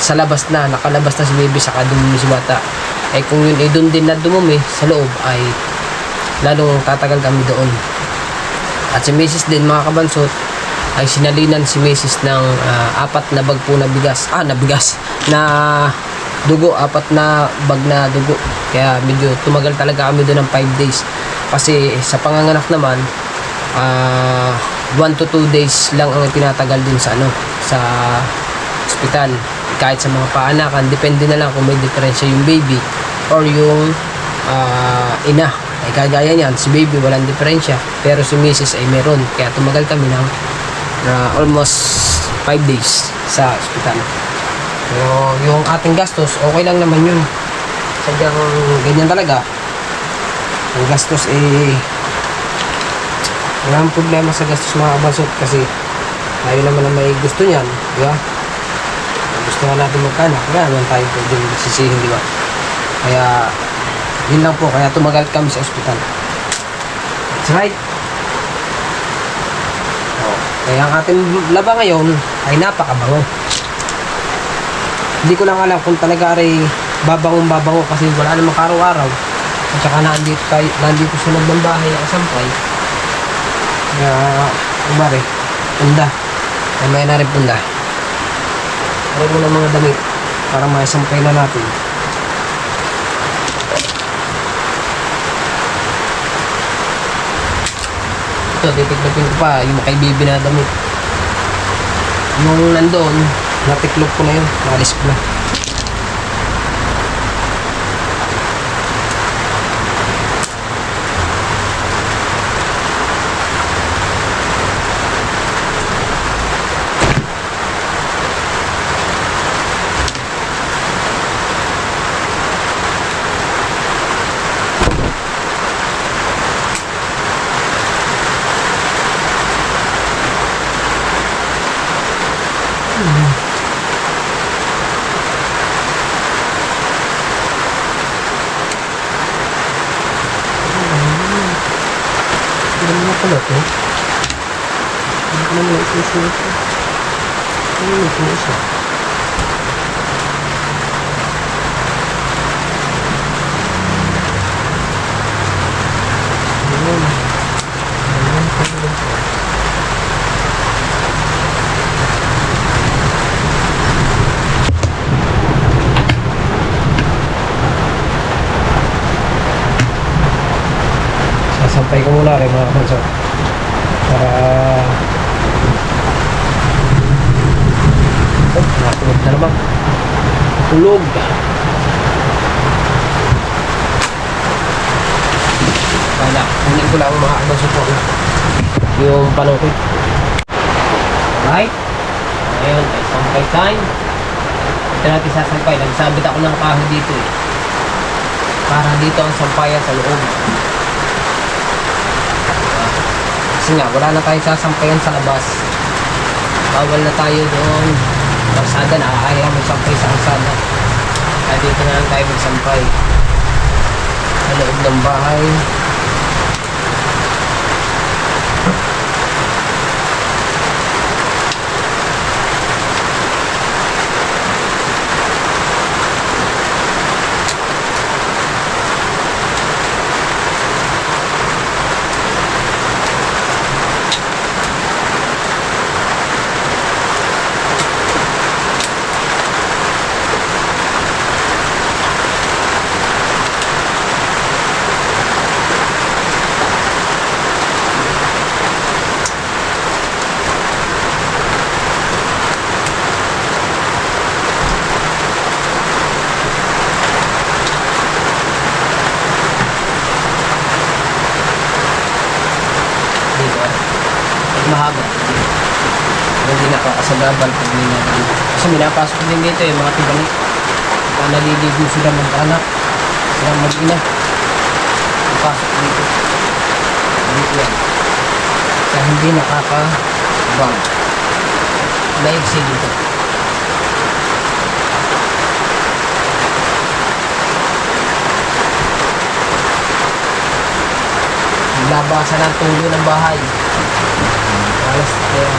sa labas na, nakalabas na si baby saka dumumi si bata. Eh kung yun doon din na dumumi sa loob ay lalong tatagal kami doon. At si Mrs. din mga kabansot ay sinalinan si Mrs. ng 4 na bag po na bigas. Na dugo, 4 na bag na dugo. Kaya medyo tumagal talaga kami doon ng 5 days. Kasi sa panganganak naman 1 to 2 days lang ang tinatagal din sa sa ospital. Kahit sa mga paanakan, depende na lang kung may diferensya yung baby or yung ina. Ay kagaya niyan, si baby walang diferensya, pero si Mrs. ay meron. Kaya tumagal kami ng almost 5 days sa ospital. Pero yung ating gastos, okay lang naman yun. Sadyang ganyan talaga. Ang gastos walang problema sa gastos mga kabansot kasi tayo naman ang may gusto niyan, di ba? Gusto nga natin magkaanak, kaya naman tayo pwede magsisihin, di ba? Kaya yun lang po, kaya tumagal kami sa ospital. That's right. Kaya ang ating laba ngayon ay napakabango. Hindi ko lang alam kung talaga ay babangong-babango kasi wala namang araw-araw. At saka nandito sa loob ng bahay ang sampay. Kaya, kumari, punda. May na rin punda. Aray mo ng mga damit para maisampay na natin. Ito, titiklopin ko pa yung kay baby na damit. Yung nandoon, natiklop ko na yun. Nalis ko na. Hindi mo na pala ito. Hindi ko naman isusunod ito. Hindi ko na isa. Sasampay ko muna rin mga kapanso para nakatulog na naman tulog kaya hindi ko lang mga kapanso po yung panungkit. Right, ngayon ay sampay time. Ito natin sasampay. Nagsabit ako ng kahoy dito para dito ang sampayan sa loob. Kasi nga, wala na tayo sasampayan sa labas. Bawal na tayo doon. Kalsada na, ayaw magsampay sa kalsada. Kaya dito na lang tayo magsampay. Sa loob ng bahay. Mahaba. Hindi nakakasagabal pag minapasok. Kasi minapasok din dito yung mga tibalik. Kaya naliligo sila mag-anak. Sila mag-ina. Pasok dito. Dito yan. Kaya hindi nakakabang. Naigsi dito. Labasan ang tulo ng bahay. Alas na yan.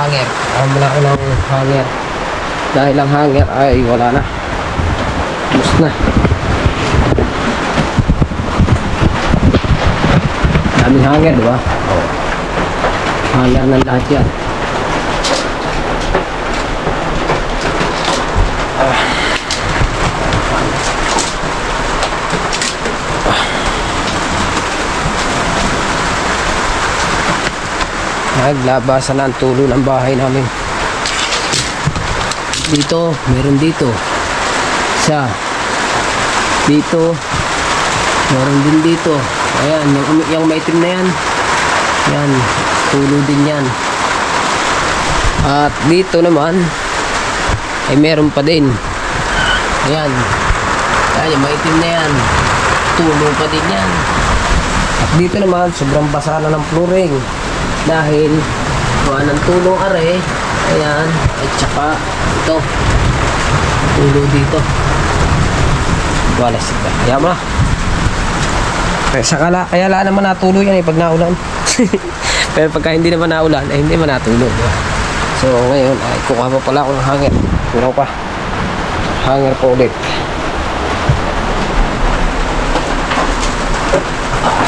hanger. Wala ko ng hanger. Dahil ang hanger ay wala na. Bus na. Daming hanger, di ba? Oo. Hanger ng lahat yan. Naglabasan na ang tulo ng bahay namin. Dito, meron dito. Isa. Dito. Meron din dito. Ayan, yung maitim na yan. Yan, tulo din yan. At dito naman, ay meron pa din. Ayan. Ayan, yung maitim na yan. Tulo pa din yan. At dito naman, sobrang basa na ng flooring. Dahil gawa ng tulong are, ayan, at saka ito tulo dito. Wala sila, kaya mo na. Kaya la naman natulo yan pag naulan. Pero pagka hindi naman naulan, ay hindi man natulo, diba? So ngayon ay kukuha pa pala ako ng hanger. Kulang pa hanger po ulit.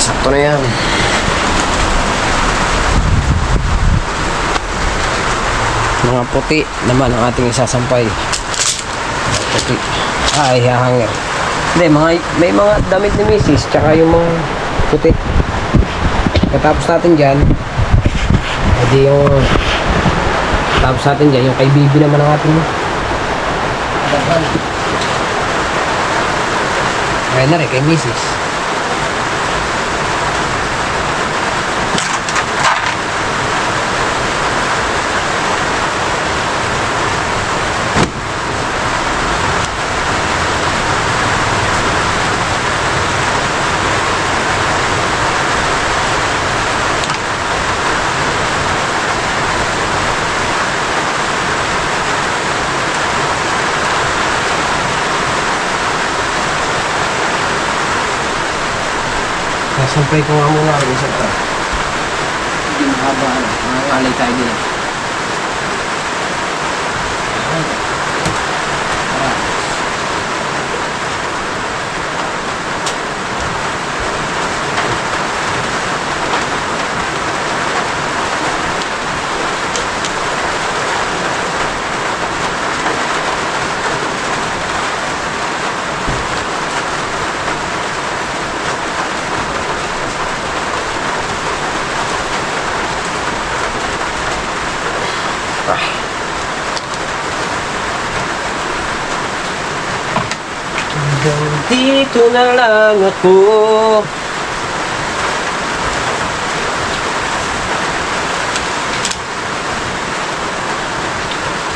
Sakto na yan. Mga puti naman ang ating isasampay. Mga puti. Ay, hanger. Hindi, may mga damit ni Mrs. Tsaka yung mga puti. Katapos natin dyan, hindi yung tapos natin dyan, yung kay Bibi naman ang ating kaya na rin, kay Mrs. Sampay ko nga muna ako isa pa. Hindi mahaba, mangangalay tayo din. Dito na lang ako.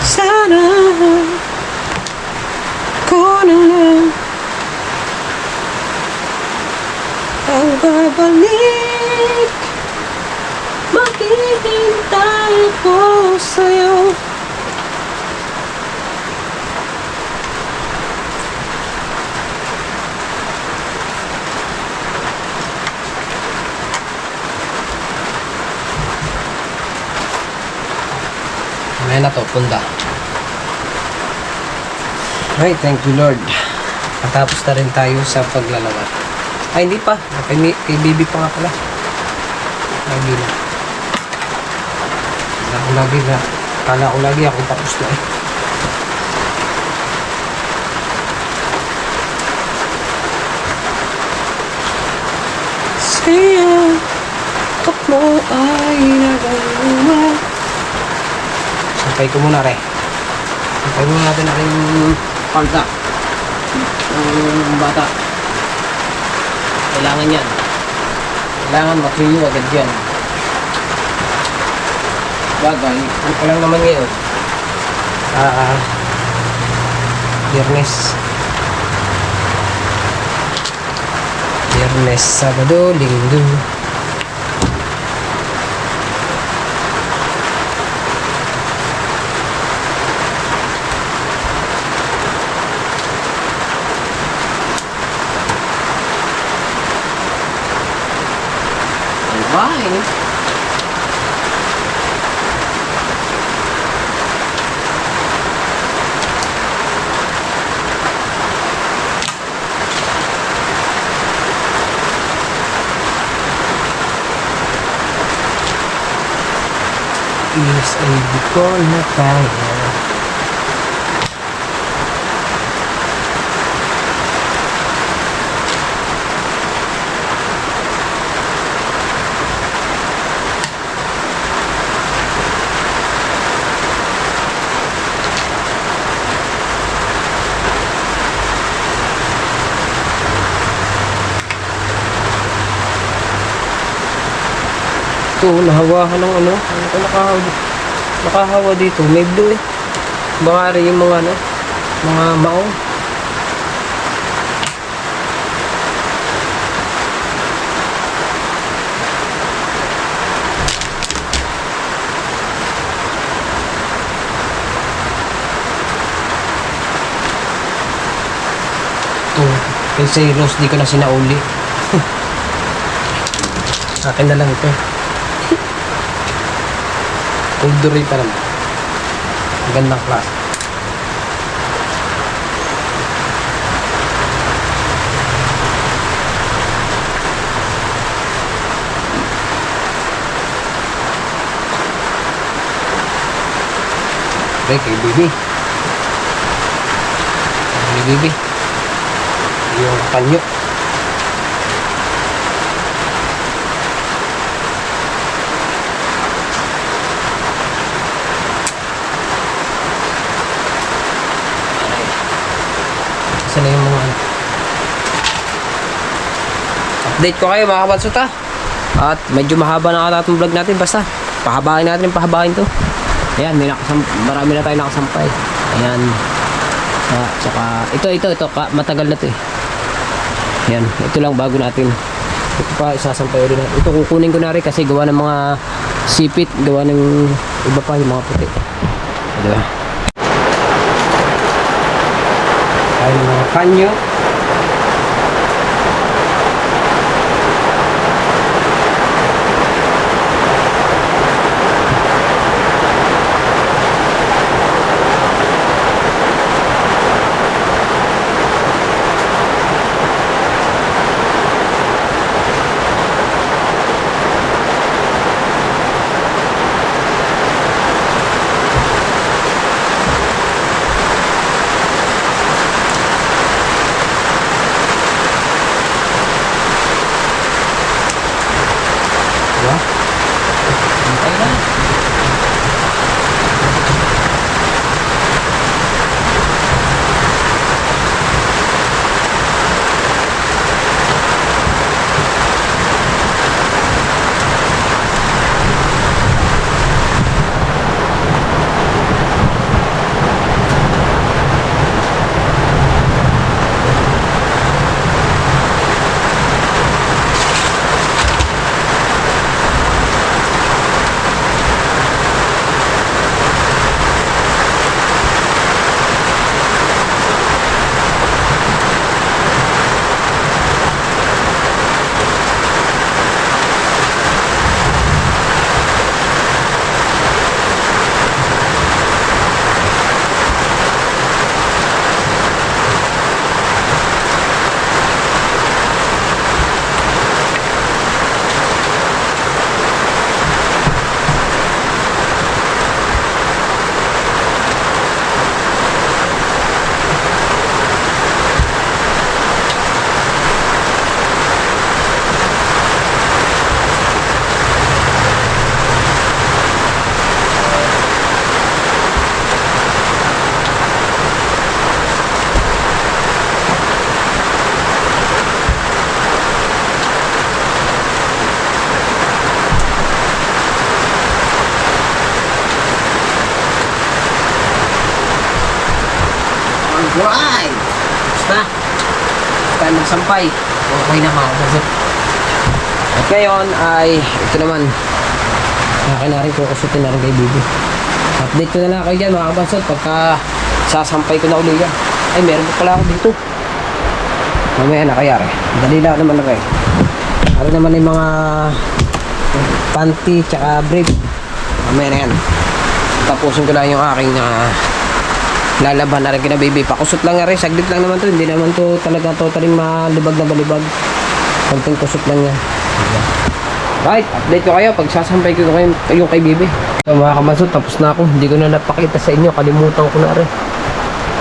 Sana ko na lang ang babalik. Maghihintay ko sa'yo. Ayan na to, punda. Ay, thank you Lord. Natapos na rin tayo sa paglalawat. Ay, hindi pa. Kay Bibi pa nga pala. Lagi na. Kala ko lagi ako tapos na eh. Siyakap mo ay nagawa. Sampay ko muna rin. Sampay muna natin aking palda ng bata. Kailangan yan. Kailangan makiyo agad yan. Bagay, ano pa lang naman ngayon? Biyernes, Sabado, Linggo. Bye! tiis ay di ko na kaya. Ito, nahawakan ng ano. Ano ko nakahawa dito. May blue eh. Baka rin yung mga ano, mga maong. Ito, kasi Rose di ko na sinauli. Akin na lang ito. Ulduroy pa naman. Ang gandang klase. Okay, kay Bibi. Kay Bibi. Yung kanyo. Isa na yung mga ano. Update ko kayo mga kabatsot ha. At medyo mahaba na ata itong vlog natin. Basta pahabain natin yung pahabain to. Ayan, marami na tayo nakasampay. Ayan. Tsaka ito matagal na to eh. Ayan, ito lang bago natin. Ito pa isasampay ulit natin. Ito kukunin ko na rin kasi gawa ng mga sipit, gawa ng iba pa yung mga puti. Diba? Ay, mga kanyo. Alright! Basta. Tayo magsampay. Okay na mga kabasot. At ngayon ay, ito naman. Akin na rin kukusutin na rin kay Bibi. Update ko na lang kayo dyan mga kabasot. Pagka sasampay ko na uli yan. Ay, meron pa pala ako dito. Mamaya na kaya rin. Dali lang naman na rin. Ano naman yung mga panty tsaka brief. Mamaya na yan. Tapusin ko lang yung aking lalaban na rin kina Baby. Pakusot lang nga rin. Saglit lang naman to. Hindi naman to talaga totaling malibag na balibag. Konting kusot lang yan. Right, update ko kayo pag sasampay ko kayo yung kay Bibi. So mga kamansot, tapos na ako. Hindi ko na napakita sa inyo. Kalimutan ko na rin.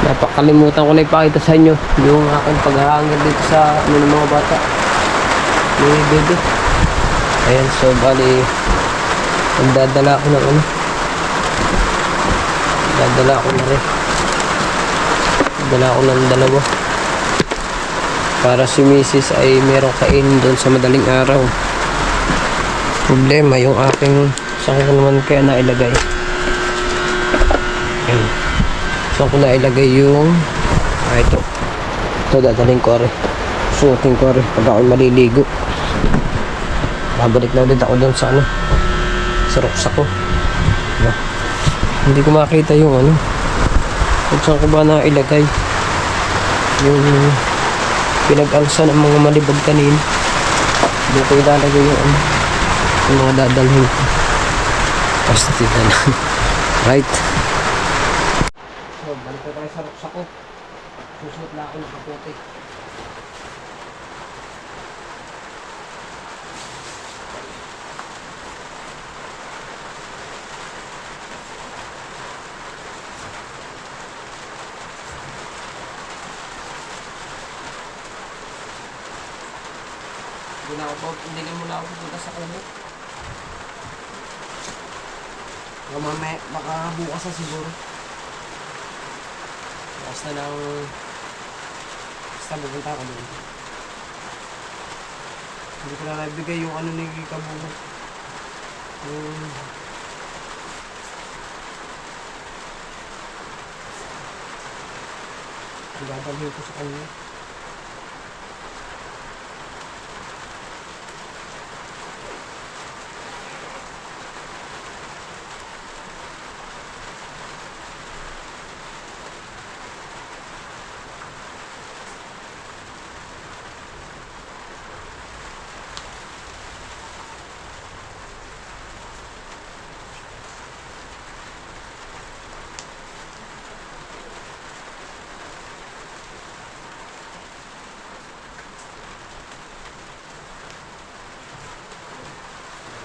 Napakalimutan ko na ipakita sa inyo yung aking paghahangad dito sa ano ng mga bata. Ni Bibi. Ayan, so bali ang dadala ko ng ano. Dadala ko na rin. Dadala ko ng dalawa. Para si Mrs. ay merong kainin doon sa madaling araw. Problema yung aking saan ko naman kaya nailagay. Ayan. Saan ko nailagay yung ito. Ito dadalhin ko rin. Suotin ko rin pag ako maliligo. Babalik na ulit ako doon sa ano. Sa roksa ko. Diba? Hindi ko makita yung ano. Kung saan ko ba nailagay. Yung pinag-alsa ng mga malibag kanina. Hindi ko ilalagay yung ano. Yung mga dadalhin ko. Basta tita na. Right. So, balik ko tayo sa ruksa ko. Susuot na ako ng kapote. Hindi muna ako pupunta sa kubo. Mamaya, baka bukas na siguro. Bukas na lang. Basta pupunta ako doon. Hindi ko na nabigay yung ano ni Kabugo. Yung dadalhin ko sa kanya.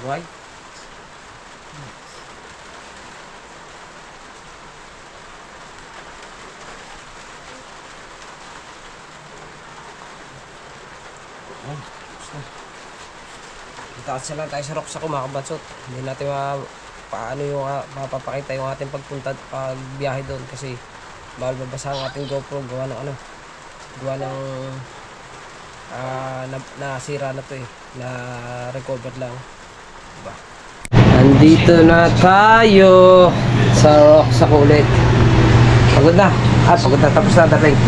Right? Itaas na lang tayo sa rocks ako mga kabansot. Hindi natin paano yung mapapakita yung ating pagpunta pagbiyahe doon kasi bawal mabasa ang ating GoPro gawa ng ano, gawa ng nasira na to eh, na recover lang. Diba? Nandito na tayo sa rocks ako ulit. Pagod na. Pagod na. Tapos na dating.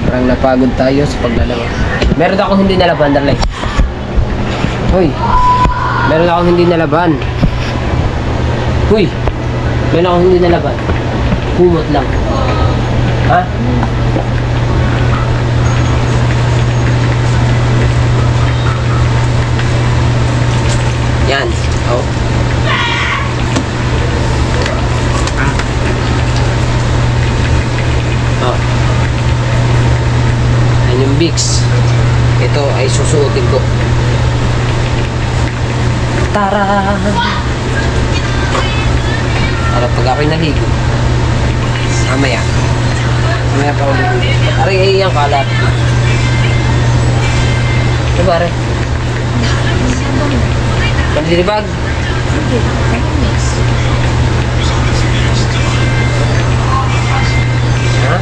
Parang napagod tayo sa paglalaro. Meron akong hindi nalaban, Darlay. Hoy. Meron akong hindi nalaban. Hoy. Meron akong hindi nalaban. Kumot lang. Ha? Yan. Oh. Oh. Yan yung Vicks. Ito ay susuotin ko. Tara! Para pag ako'y naligo. Mamaya. Mamaya pa ulit. Aray ay yung kalat. Ano ba rin? Panlilibag? Ha?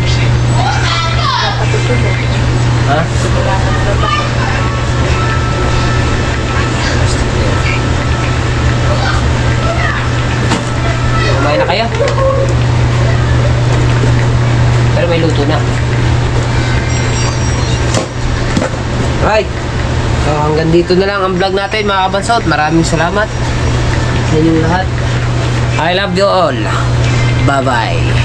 Ha? Kumain na kayo? Pero may luto na. Right. So hanggang dito na lang ang vlog natin mga kabansot. Maraming salamat sa inyong lahat. I love you all. Bye bye.